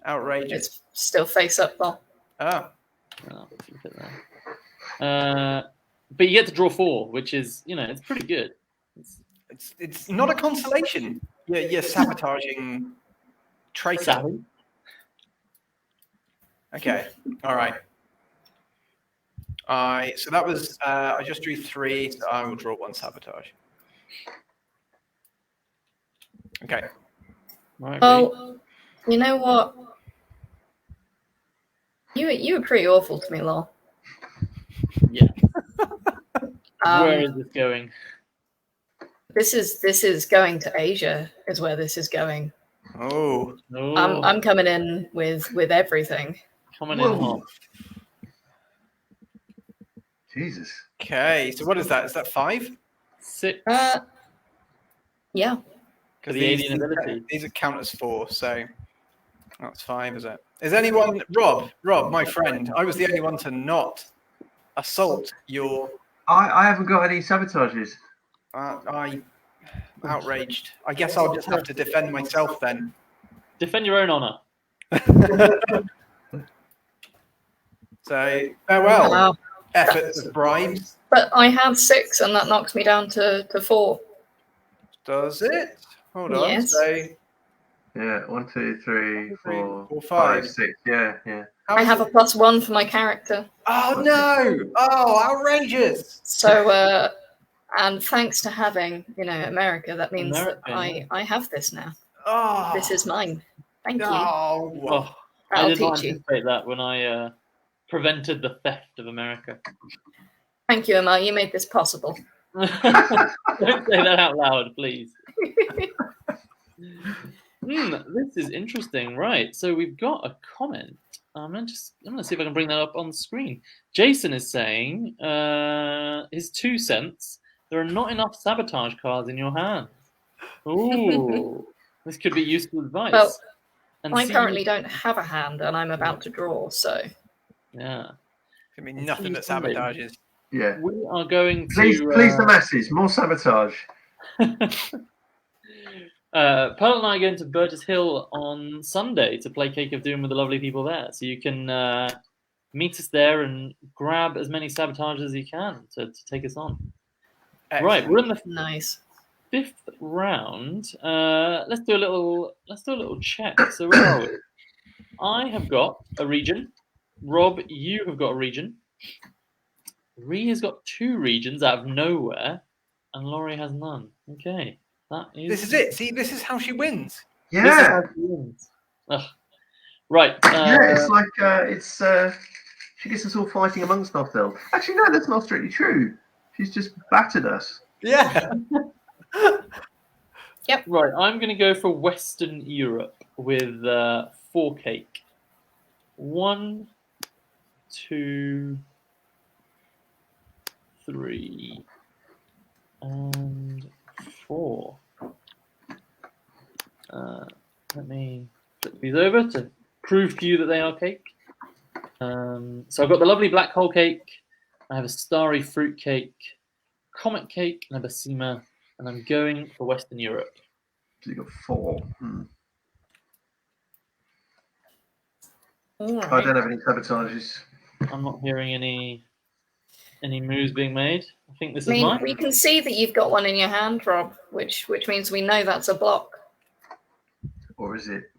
Outrageous. It's still face up, though. Oh. Oh, flip it there. But you get to draw 4, which is, it's pretty good. It's not a consolation. You're sabotaging traitor. Savvy. Okay. All right. So that was I just drew 3, so I will draw 1 sabotage. Okay. Right, Rhi. Oh, you know what? You were pretty awful to me, Law. Yeah. Where is this going? This is going to Asia. Is where this is going. Oh. Oh, I'm coming in with everything. coming in hot. Whoa. Jesus. Okay. So what is that? Is that 5? 6 Yeah. for the alien ability. These are count as 4, so that's 5, is it? Is anyone Rob, my friend? I was the only one to not assault your. I haven't got any sabotages. I outraged. I guess I'll just have to defend myself then. Defend your own honor. So farewell, Wow. efforts of bribes. But I have 6, and that knocks me down to 4. Does it? Hold on. Yes. So Yeah, 1, 2, 3, 4, 4, 5, 5. 6. Yeah, yeah. How I is have a it? +1 for my character. Oh no! Oh, outrageous! So, and thanks to having, America, that means that American. I have this now. Oh, This is mine. Thank you. Oh, Oh, I I'll did not teach you. anticipate that when I prevented the theft of America. Thank you, Emma. You made this possible. Don't say that out loud, please. This is interesting. Right, so we've got a comment. I'm gonna see if I can bring that up on the screen. Jason is saying his 2 cents. There are not enough sabotage cards in your hand. Ooh, this could be useful advice. Well, And I see- currently don't have a hand, and I'm about to draw, so. Yeah, I mean nothing but sabotages. Yeah. we are going to. Please the masses. More sabotage. Pearl and I are going to Burgess Hill on Sunday to play Cake of Doom with the lovely people there. So you can meet us there and grab as many sabotages as you can to take us on. Excellent. Right, we're in the Nice. 5th round. Let's do a little check. So where are we? I have got a region. Rob, you have got a region. Rhi has got 2 regions out of nowhere, and Laurie has none. Okay, that is. This is it. See, this is how she wins. This is Yeah. how she wins. Ugh. Right. Yeah, it's like she gets us all fighting amongst ourselves. Actually, no, that's not strictly true. She's just battered us. Yeah. Right, I'm going to go for Western Europe with 4 cake. 1, 2, 3, and 4. Let me flip these over to prove to you that they are cake. So I've got the lovely black hole cake. I have a starry fruit cake, comet cake, and a basima, and I'm going for Western Europe. So you got 4. All I right. don't have any sabotages. I'm not hearing any moves being made. I think this I is mean, mine. we can see that you've got one in your hand, Rob, which means we know that's a block. Or is it?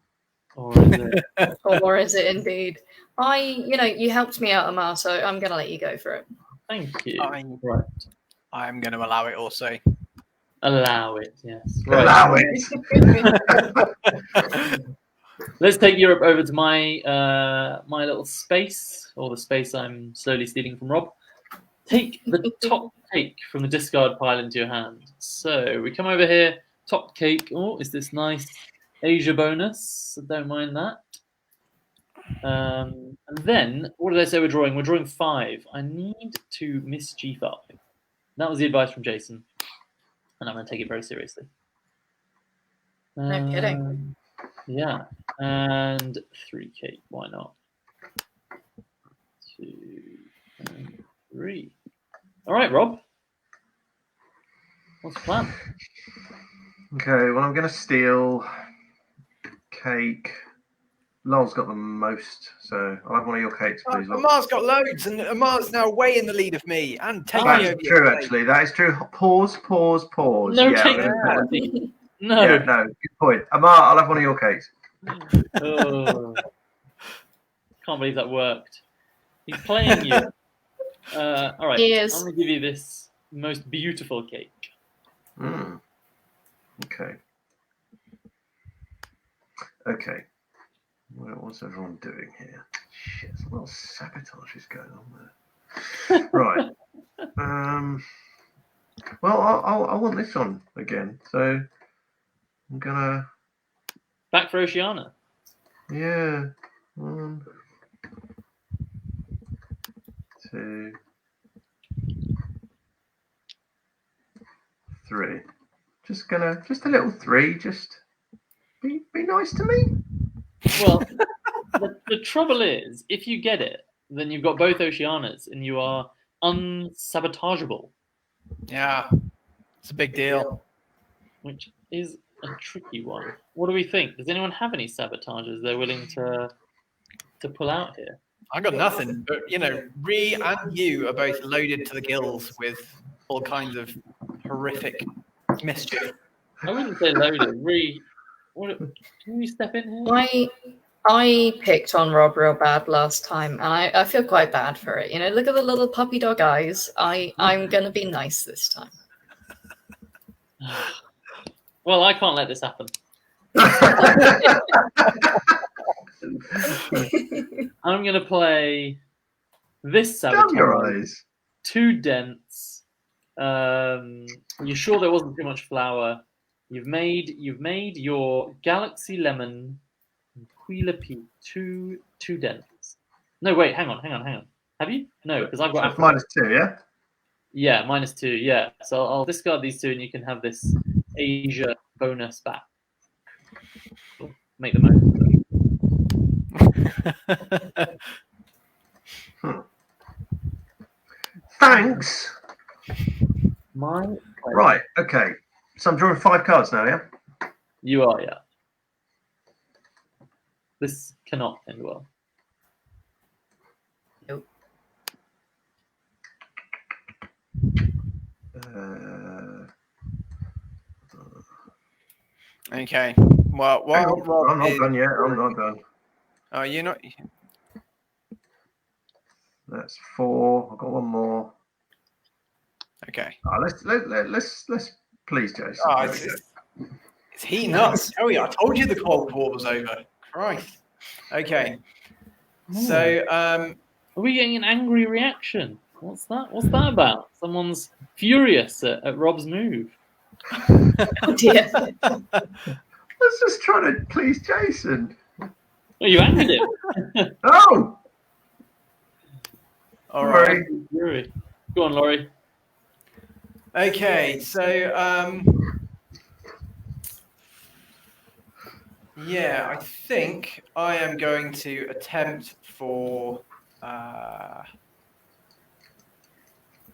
Or is it? Or is it indeed? You helped me out, Amar, so I'm going to let you go for it. Thank you. Fine. Right. I'm going to allow it also. Allow it, yes. Right. Allow it. Let's take Europe over to my my little space, or the space I'm slowly stealing from Rob. Take the top cake from the discard pile into your hand. So we come over here, top cake. Oh, is this nice Asia bonus? I don't mind that. And then, what did I say we're drawing? We're drawing 5. I need to mischief up. That was the advice from Jason, and I'm going to take it very seriously. No kidding. Yeah, and 3k. Why not? 2 and 3. All right, Rob. What's the plan? Okay, well, I'm going to steal cake. Lol's got the most, so I'll have one of your cakes, please. Lol. Amar's got loads, and Amar's now way in the lead of me and taking That's over. true, actually. That is true. Pause. No yeah, cake. No. Yeah, no, good point. Amar, I'll have one of your cakes. Oh. Can't believe that worked. He's playing you. All right, He is. I'm going to give you this most beautiful cake. Okay. Okay. What's everyone doing here? Shit, a lot of sabotage is going on there. Right. Well, I want this on again, so I'm gonna. Back for Oceania. Yeah. 1, 2, 3. Just a little 3. Just be nice to me. Well, the trouble is, if you get it, then you've got both Oceanias, and you are unsabotageable. Yeah, it's a big deal. Which is a tricky one. What do we think? Does anyone have any sabotages they're willing to pull out here? I got nothing, but Rhi and you are both loaded to the gills with all kinds of horrific mischief. I wouldn't say loaded. Rhi, can you step in here? I picked on Rob real bad last time, and I feel quite bad for it. Look at the little puppy dog eyes. I'm gonna be nice this time. Well, I can't let this happen. I'm going to play this sabotage. 2 dents. You're sure there wasn't too much flour. You've made your Galaxy Lemon and Quila Peak 2 dents. No, wait, hang on. Have you? No, because I've got -2, yeah? Yeah, -2, yeah. So I'll discard these 2 and you can have this Asia bonus back. Make the most. Thanks. Right, okay. So I'm drawing 5 cards now, yeah? You are, yeah. This cannot end well. Nope. Okay. Well, Rob I'm not done yet. I'm not done. Oh, you're not. That's 4. I've got 1 more. Okay. Let's please, Jason. Oh, it's heating up. Oh yeah, I told you the Cold War was over. Christ. Okay. So, are we getting an angry reaction? What's that? What's that about? Someone's furious at Rob's move. Oh dear. I was just trying to please Jason. Oh, you angered him. Oh. All right. Go on, Laurie. Okay, so yeah, I think I am going to attempt for. I'm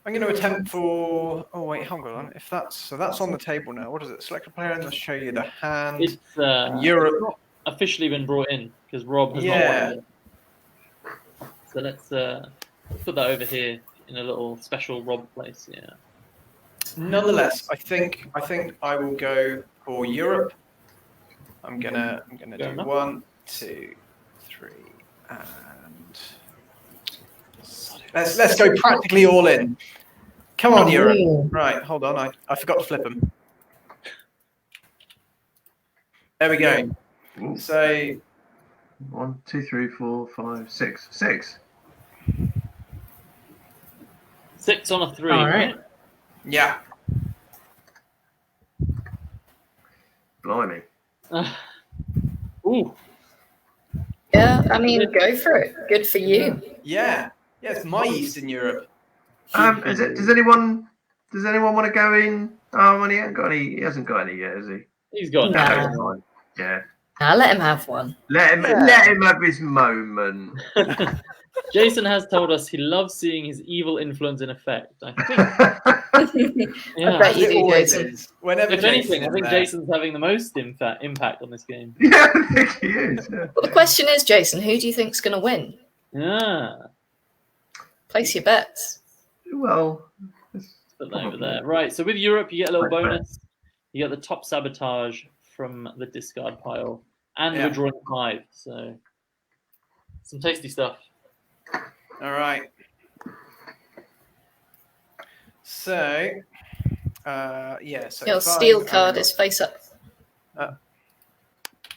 going to attempt for. Oh wait, hold on. If that's on the table now. What is it? Select a player and let's show you the hand. It's Europe. It's not officially been brought in because Rob has not won it. So let's put that over here in a little special Rob place. Yeah. Nonetheless, I think I will go for Europe. I'm gonna do 1, 2, 3, and let's go practically all in. Come on, Europe. Right, hold on. I forgot to flip them. There we go. So 1, 2, 3, 4, 5, 6. 6. 6 on a 3. All right. Yeah. Blimey. Ooh. Good. Yeah, I mean, go for it. Good for you. Yeah, it's my Eastern Europe. Does anyone want to go in? Oh, well, he hasn't got any yet, has he? He's got Nah. Yeah. Let him have one. Let him have his moment. Jason has told us he loves seeing his evil influence in effect. I think. I bet you do, Jason. Whenever If anything, I Jason's think there. Jason's having the most impact on this game. Yeah, I think he is. Yeah. Well, the question is, Jason, who do you think's going to win? Yeah. Place your bets. Well, Put that over there. Right, so with Europe, you get a little bonus. You get the top sabotage from the discard pile. And we're drawing 5, so some tasty stuff. All right. So, so Your steel card is face up.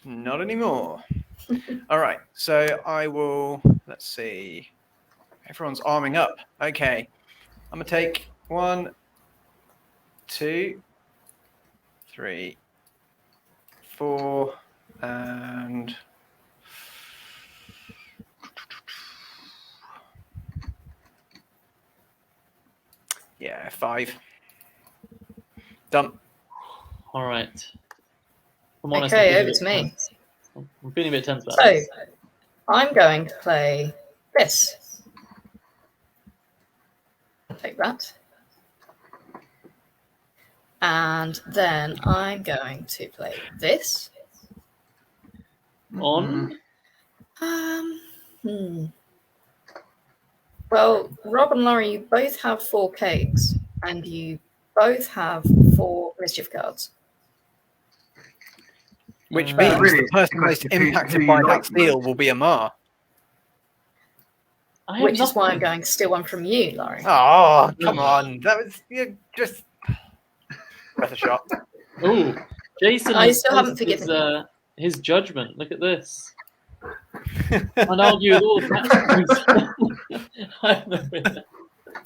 Not anymore. All right, so I will, let's see. Everyone's arming up. Okay. I'm going to take 1, 2, 3, 4, and... yeah, 5. Done. All right. I'm honest, Okay, over to me. I'm feeling a bit tense about So, this. I'm going to play this. I'll take that. And then I'm going to play this. On? Well, Rob and Laurie, you both have 4 cakes, and you both have 4 mischief cards. Which means the person most impacted by that steal will be Amar. Which is why I'm going to steal one from you, Laurie. Oh, come on. That was just worth a shot. Oh, Jason I has still haven't forgiven his judgment. Look at this. I'd argue with all the I'm the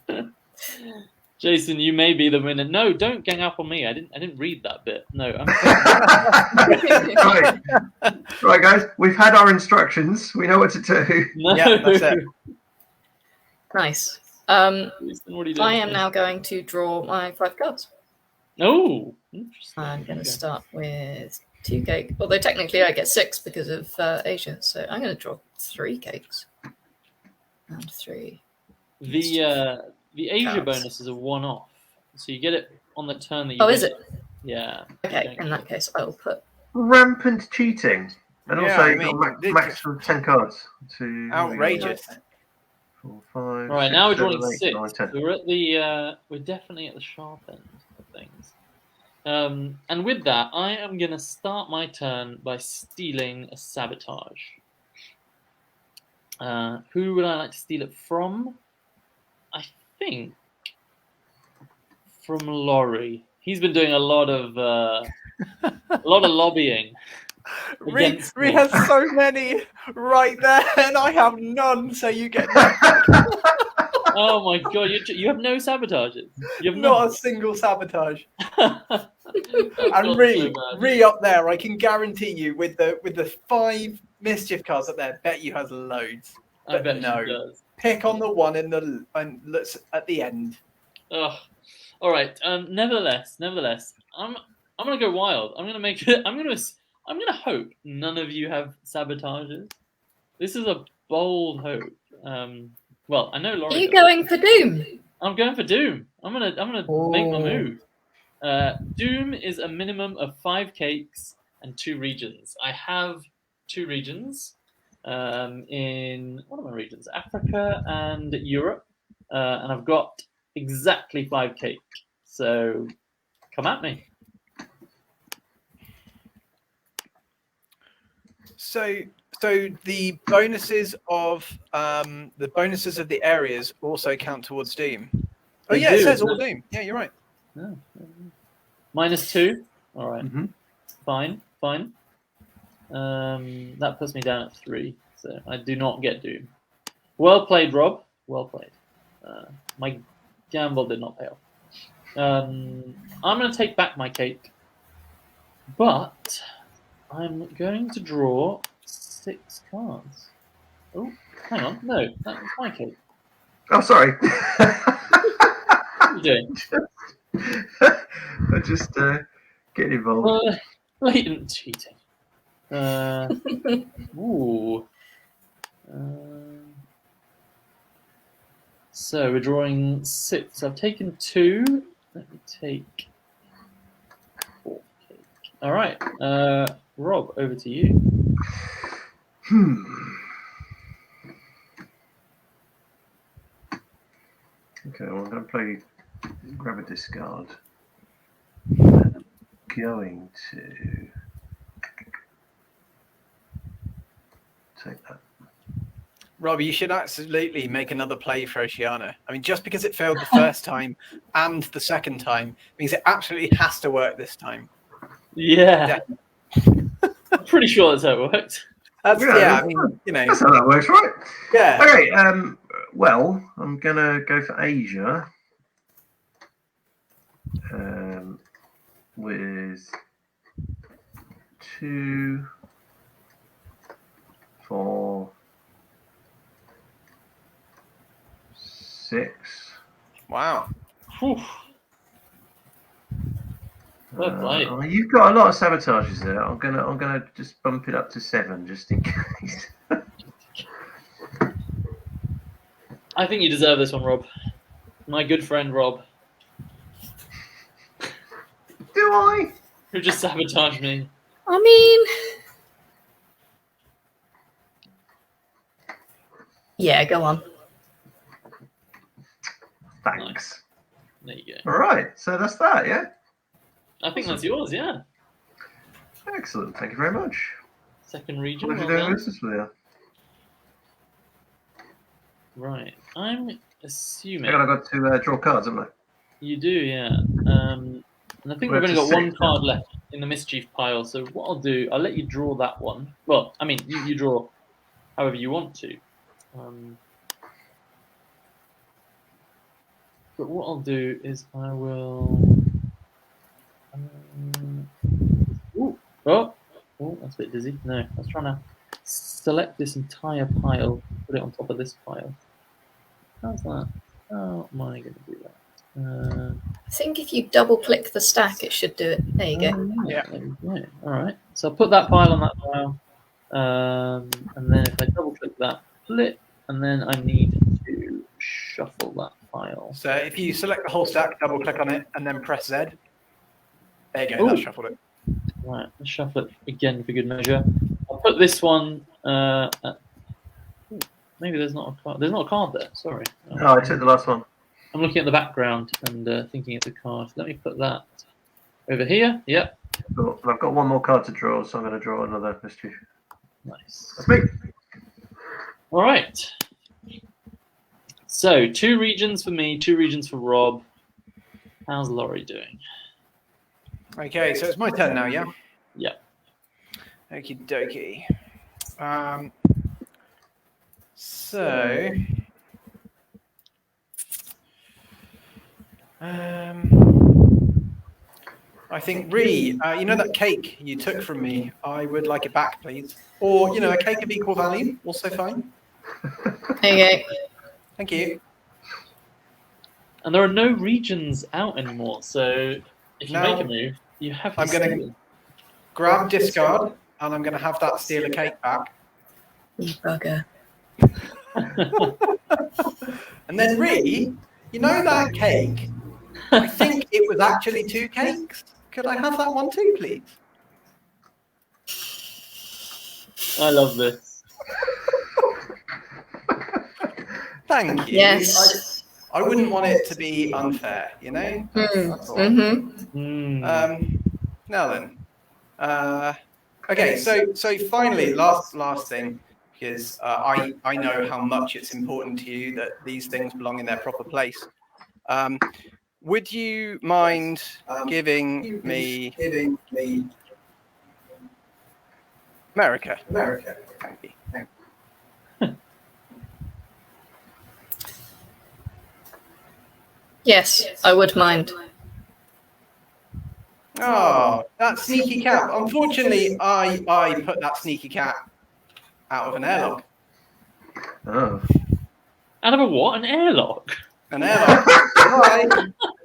winner. Jason, you may be the winner. No, don't gang up on me. I didn't read that bit. No, right, guys. We've had our instructions. We know what to do. No. Yeah, that's it. Nice. Jason, what are you doing? I am now going to draw my 5 cards. Oh, interesting. I'm going to start with 2 cakes. Although technically I get 6 because of Asia. So I'm going to draw 3 cakes. And 3. The Asia cards. bonus is a one-off, so you get it on the turn that you. Oh, is it? Yeah. Okay. In that case, I will put Rampant cheating, and Yeah, also I you've mean, got max of 10 cards. Outrageous. 4, 5. All right, 6, now we're 7, drawing 8, 6. 9, 10. So we're definitely at the sharp end of things. And with that, I am going to start my turn by stealing a sabotage. Who would I like to steal it from? I think from Laurie. He's been doing a lot of lobbying. Rhi has so many right there, and I have none, so you get nothing. Oh my god, you have no sabotages. You have Not a single sabotage. And Rhi up there, I can guarantee you with the 5 mischief cards up there, bet you has loads. I But bet no. she does. Pick on the one and let's at the end. Ugh. All right. Nevertheless, I'm gonna go wild. I'm gonna make it. I'm gonna hope none of you have sabotages. This is a bold hope. Well, I know Laurie. Are you going for Doom? I'm going for Doom. I'm gonna make my move. Doom is a minimum of 5 cakes and 2 regions. I have 2 regions. In one of my regions, Africa and Europe, and I've got exactly 5 cake. So come at me. So the bonuses of the areas also count towards Doom. Oh They yeah, do, it says doesn't all it? Doom. Yeah, you're right. Oh. -2. All right. Mhm. Fine. That puts me down at 3, so I do not get Doom. Well played, Rob. Well played. My gamble did not pay off. I'm going to take back my cake, but I'm going to draw 6 cards. Oh, hang on. No, that's my cake. Oh, sorry. What are you doing? I just getting involved. Blatant cheating. Ooh. So we're drawing 6. I've taken 2. Let me take 4 cake. All right. Rob, over to you. Okay, well, I'm going to grab a discard. And I'm going to take that. Rob, you should absolutely make another play for Oceania. I mean, just because it failed the first time and the second time means it absolutely has to work this time. Yeah. I'm pretty sure that's how it worked. That's, I mean, That's how that works, right? Yeah. Okay, well, I'm going to go for Asia. With 2, 4, 6. Wow. Whew. You've got a lot of sabotages there. I'm gonna just bump it up to 7 just in case. I think you deserve this one, Rob. My good friend Rob. Do I? Who just sabotaged me. I mean, yeah, go on. Thanks. There you go. All right, so that's that, yeah? I think that's yours, yeah. Excellent, thank you very much. Second region. What are you well doing done. business with you? Right. I'm assuming. I've got to draw cards, haven't I? You do, yeah. And I think we've only got 1 card left in the mischief pile. So what I'll do, I'll let you draw that one. Well, I mean, you draw however you want to. But what I'll do is I will. Oh, that's a bit dizzy. No, I was trying to select this entire pile, put it on top of this pile. How's that? How am I going to do that? I think if you double click the stack, it should do it. There you go. Yeah. There we go. All right. So I'll put that pile on that pile. And then if I double click that, flip, and then I need to shuffle that pile. So if you select the whole stack, double click on it, and then press Z. There you go, that's shuffled it. Right, let's shuffle it again for good measure. I'll put this one. Maybe there's not a card. There's not a card there. Sorry. Oh, I took the last one. I'm looking at the background and thinking it's a card. Let me put that over here. Yep. Cool. I've got 1 more card to draw, so I'm going to draw another mischief. Nice. That's me. All right. So 2 regions for me, 2 regions for Rob. How's Laurie doing? Okay, so it's my turn now, yeah? Yeah. Okie dokie. So, I think, Rhi, you know that cake you took from me? I would like it back, please. Or, a cake of equal value, also fine. There you go. Thank you. And there are no regions out anymore, so if you make a move, you have to. I'm going to grab discard, and I'm going to have that steal a cake back. You bugger. And then, Rhi, you know that cake? I think it was actually 2 cakes. Could I have that one too, please? I love this. Thank you. Yes. I wouldn't want it to be unfair, That's all. Now then. Okay, so finally, last thing, because I know how much it's important to you that these things belong in their proper place. Would you mind giving me America? Thank you. Yes, I would mind. Oh, that sneaky cat. Unfortunately, I put that sneaky cat out of an airlock. Oh. Out of a what? An airlock? An airlock. Right.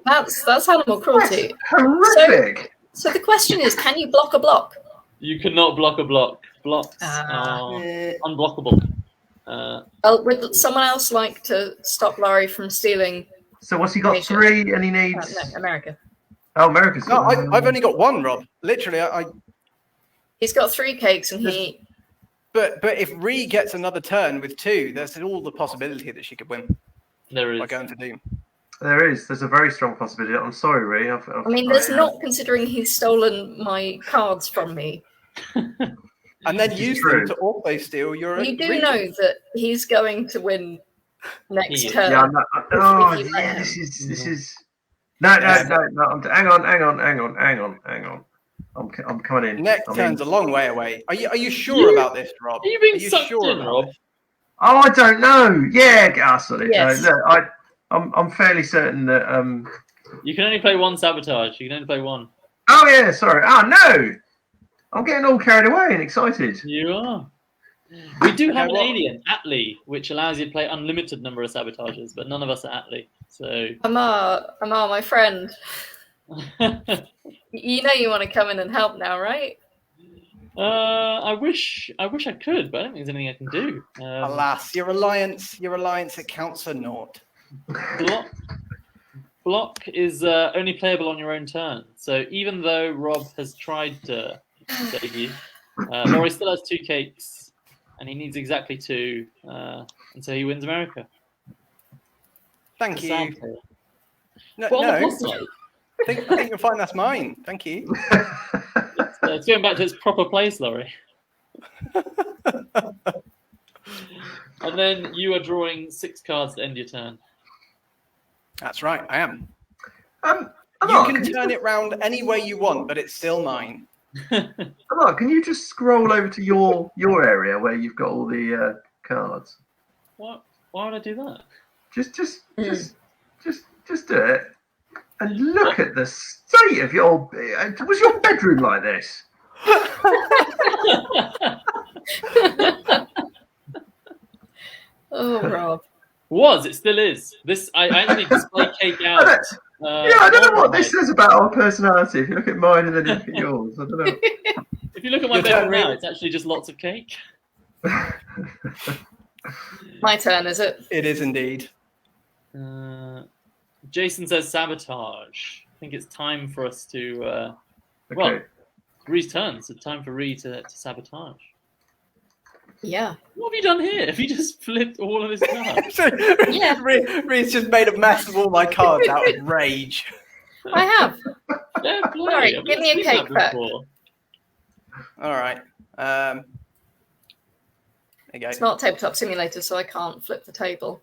That's animal cruelty. Horrific. So the question is, can you block a block? You cannot block a block. Blocks are unblockable. Well, would someone else like to stop Laurie from stealing? So what's he got? Asia. 3, and he needs. No, America. Oh, America's. No, I've only got 1, Rob. Literally, He's got 3 cakes, and he. But if Rhi gets another turn with 2, there's all the possibility that she could win There is. by going to Doom. There is. There's a very strong possibility. I'm sorry, Rhi. I mean, there's not, considering he's stolen my cards from me. And then use them to also steal your. You do know that he's going to win next turn. Yeah, yeah. This is. No. Hang on. I'm coming in. Next turn's a long way away. Are you sure about this, Rob? Are you being sucked sure in, Rob? Oh, I don't know. Yeah, sorry. Yes. No, look, I'm fairly certain that You can only play 1 sabotage. You can only play 1. Oh yeah, sorry. Oh no, I'm getting all carried away and excited. You are. We do have an alien, Atlee, which allows you to play unlimited number of sabotages, but none of us are Atlee. So Amar, my friend. You know you want to come in and help now, right? I wish I could, but I don't think there's anything I can do. Alas, your alliance, it counts for naught. Block is only playable on your own turn. So even though Rob has tried to save you, Laurie still has 2 cakes, and he needs exactly 2, and so he wins America. Thank you. No, I think you'll find that's mine. Thank you. It's going back to its proper place, Laurie. And then you are drawing 6 cards to end your turn. That's right, I am. You can turn it round any way you want, but it's still mine. Amar, can you just scroll over to your area where you've got all the cards? What? Why would I do that? Just do it. And look at the state of your. Was your bedroom like this? Oh, Rob. It still is. This I actually display cake out. I don't know what this says about our personality. If you look at mine and then you look at yours, I don't know. If you look at my bedroom now, it's actually just lots of cake. My turn, is it? It is indeed. Jason says sabotage. I think it's time for us to. Okay. Well, Rhi's turn, so time for Rhi to sabotage. Yeah. What have you done here? Have you just flipped all of his cards? Yeah. Rhi's just made a mess of all my cards out of rage. I have. Fair play. Sorry, I've give never me a seen cake that back. before. All right. There you go. It's not Tabletop Simulator, so I can't flip the table.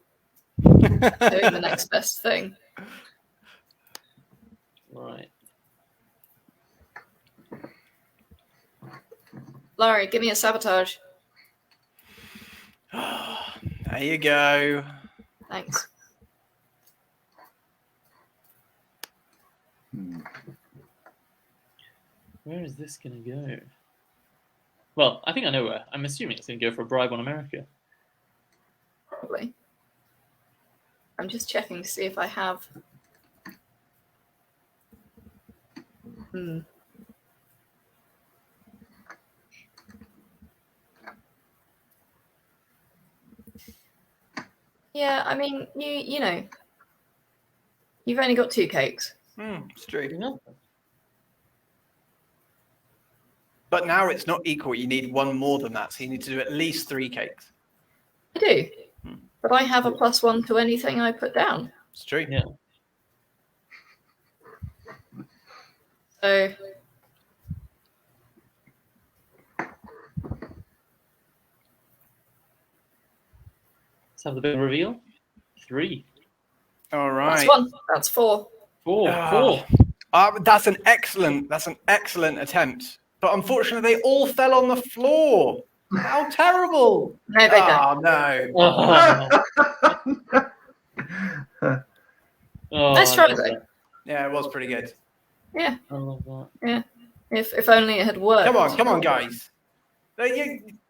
Doing the next best thing. Right. Laurie, give me a sabotage. There you go. Thanks. Where is this going to go? Well, I think I know where. I'm assuming it's going to go for a bribe on America. Probably. I'm just checking to see if I have. Yeah, I mean, you know, you've only got 2 cakes. It's true. Yeah. But now it's not equal. You need 1 more than that. So you need to do at least 3 cakes. I do. But I have a +1 to anything I put down. It's true. Yeah. So Let's have the big reveal. 3. All right. that's 1. That's 4. 4. That's an excellent attempt. But unfortunately, they all fell on the floor. How terrible! No, they don't. Oh, Nice try, though. Yeah, it was pretty good. Yeah. I love that. Yeah. If only it had worked. Come on, guys.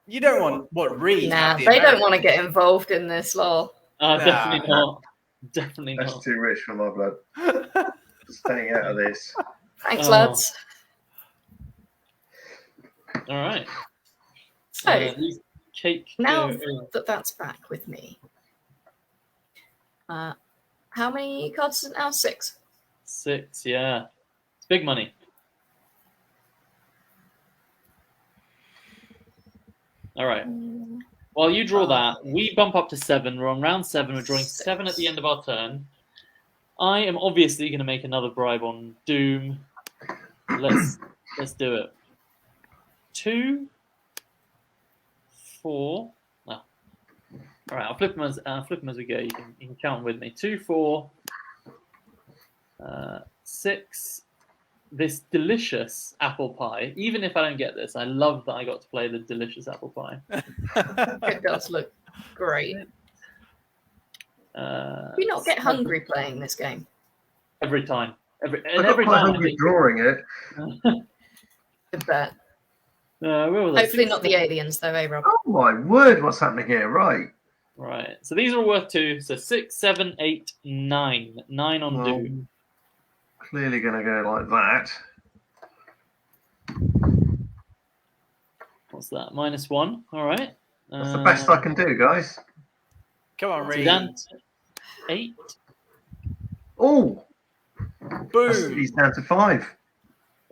You don't want what Rhi. Nah, they don't want to get involved in this, lol. Definitely not. Definitely That's not. too rich for my blood. Staying out of this. Thanks, Oh. lads. All right. So these cake. now that that's back with me, how many cards is it now? 6. 6, yeah. It's big money. All right. While you draw that, we bump up to 7. We're on round 7. We're drawing 7 at the end of our turn. I am obviously going to make another bribe on Doom. Let's do it. 2, 4. Well, all right. I'll flip them as we go. You can count with me. 2, 4, 6. This delicious apple pie. Even if I don't get this, I love that I got to play the delicious apple pie. It does look great. Do you not get hungry playing this game? Every time. I got quite hungry drawing it. I bet. Where was I? Hopefully not the aliens, though, eh, Rob? Oh my word! What's happening here? Right. Right. So these are all worth 2. So 6, 7, 8, 9. 9 on Doom. Clearly going to go like that. What's that? -1. All right. That's the best I can do, guys. Come on, Rhi. Down to 8. Oh! Boom. He's down to 5.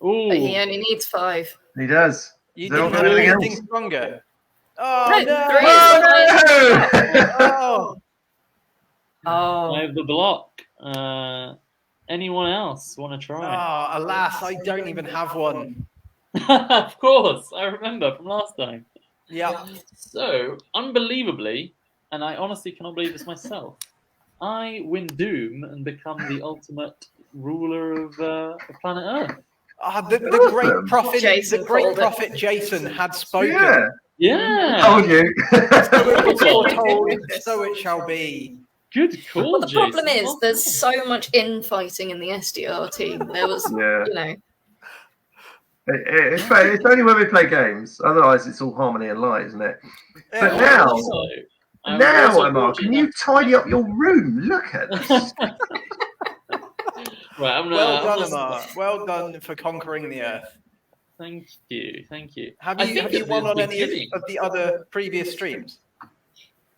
Oh. He only needs 5. He does. You They're didn't not have anything anything else. stronger. Oh, No, no. 3 is the highest. Oh. Oh. I have the block. Anyone else want to try? Oh, alas, I don't even have one. Of course. I remember from last time. Yeah. So, unbelievably, and I honestly cannot believe this myself, I win Doom and become the ultimate ruler of planet Earth. The great prophet, Jason Jason had spoken. Yeah. Yeah. Told you. Foretold, so it shall be. Good call, But the problem is, there's so much infighting in the SDR team. There was, you know. It's only when we play games. Otherwise, it's all harmony and light, isn't it? But now, Emma, can you tidy up your room? Look at this. Right, Well done, Emma. Well done for conquering the Earth. Thank you. Have you won on any of the other previous streams?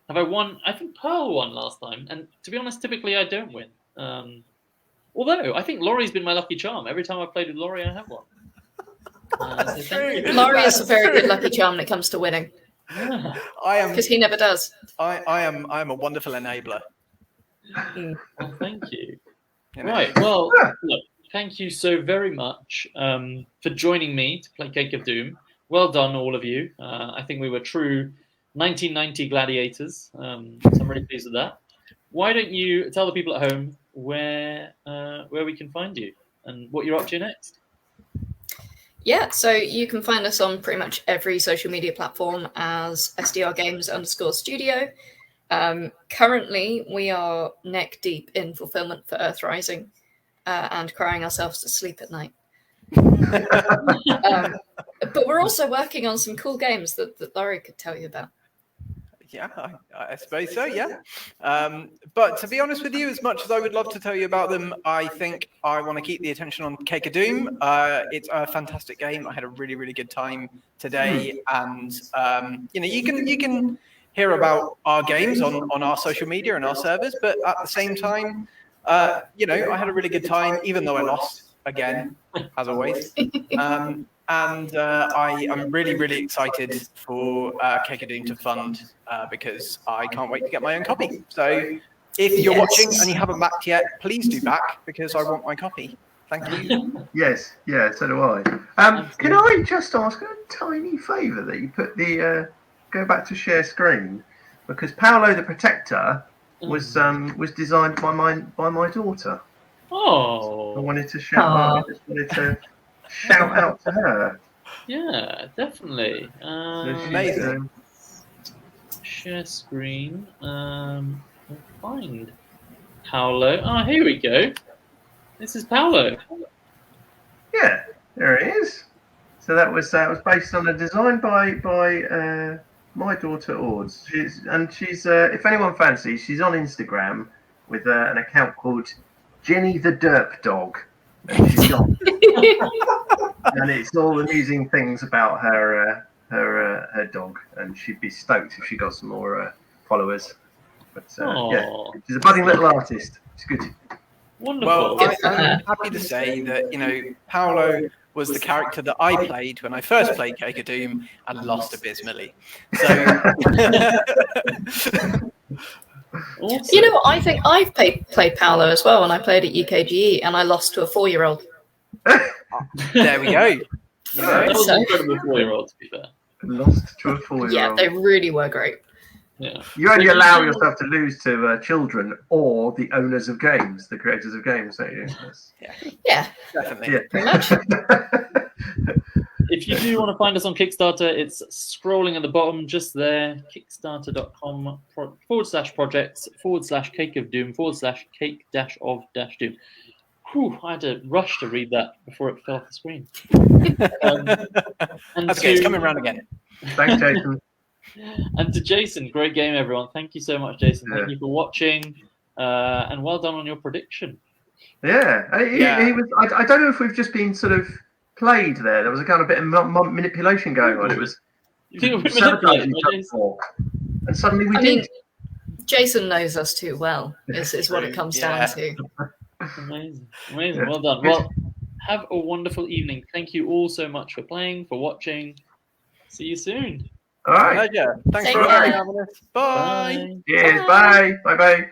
Have I won? I think Pearl won last time, and to be honest, typically I don't win. Although I think Laurie's been my lucky charm. Every time I've played with Laurie, I have won. That's true. Laurie is a very good lucky charm when it comes to winning. Yeah. I am because he never does. I am a wonderful enabler. Well, thank you. You know. Right. Well, look, thank you so very much for joining me to play Cake of Doom. Well done, all of you. I think we were true 1990 gladiators. So I'm really pleased with that. Why don't you tell the people at home where we can find you and what you're up to next? Yeah, so you can find us on pretty much every social media platform as SDR Games _studio. Currently, we are neck deep in fulfillment for Earthrising and crying ourselves to sleep at night. But we're also working on some cool games that Laurie could tell you about. Yeah, I suppose so, yeah. But to be honest with you, as much as I would love to tell you about them, I think I want to keep the attention on Cake of Doom. It's a fantastic game. I had a really, really good time today. And, you can hear about our games on our social media and our servers. But at the same time, I had a really good time, even though I lost again, as always. And I'm really, really excited for Cake of Doom to fund because I can't wait to get my own copy. So if you're watching and you haven't backed yet, please do back because I want my copy. Thank you. Yes, yeah, so do I. Can I just ask a tiny favour that you put the go back to share screen because Paolo the Protector was designed by my daughter. Oh, I wanted to shout out. I just wanted to shout out to her. Yeah, definitely. Amazing. Share screen. We'll find Paolo. Oh, here we go. This is Paolo. Yeah, there it is. So that was based on a design by My daughter Ords. She's if anyone fancies, she's on Instagram with an account called Jenny the Derp Dog. And she's got, and it's all amusing things about her dog, and she'd be stoked if she got some more followers. But yeah, she's a budding little artist. It's good. Wonderful. Well, I'm happy to say that Paolo was the character that I played when I first played Cake of Doom and lost abysmally. So, Awesome. You know what? I think I've played Paolo as well when I played at UKGE, and I lost to a 4-year-old. there we go. That was So- an incredible 4-year-old, to be fair. Lost to a 4-year-old. Yeah, they really were great. Yeah. You only allow yourself to lose to children or the owners of games, the creators of games, don't you? Yeah, Definitely. Yeah. pretty much. If you do want to find us on Kickstarter, it's scrolling at the bottom just there, kickstarter.com/projects/Cake of Doom /cake-of-doom. Whew, I had to rush to read that before it fell off the screen. And That's okay, it's coming around again. Thanks, Jason. And to Jason, great game, everyone. Thank you so much, Jason. Yeah. Thank you for watching, and well done on your prediction. Yeah, he was. I don't know if we've just been sort of played there. There was a kind of bit of manipulation going on. It was. You think we're sabotaging manipulated by each Jason? other, and suddenly we I did. mean, Jason knows us too well, is what it comes down to. Amazing. Amazing. Yeah. Well done. Well, have a wonderful evening. Thank you all so much for playing, for watching. See you soon. All right. Pleasure. Thanks Take for care. having us. Bye. Bye. Cheers. Bye. Bye. Bye.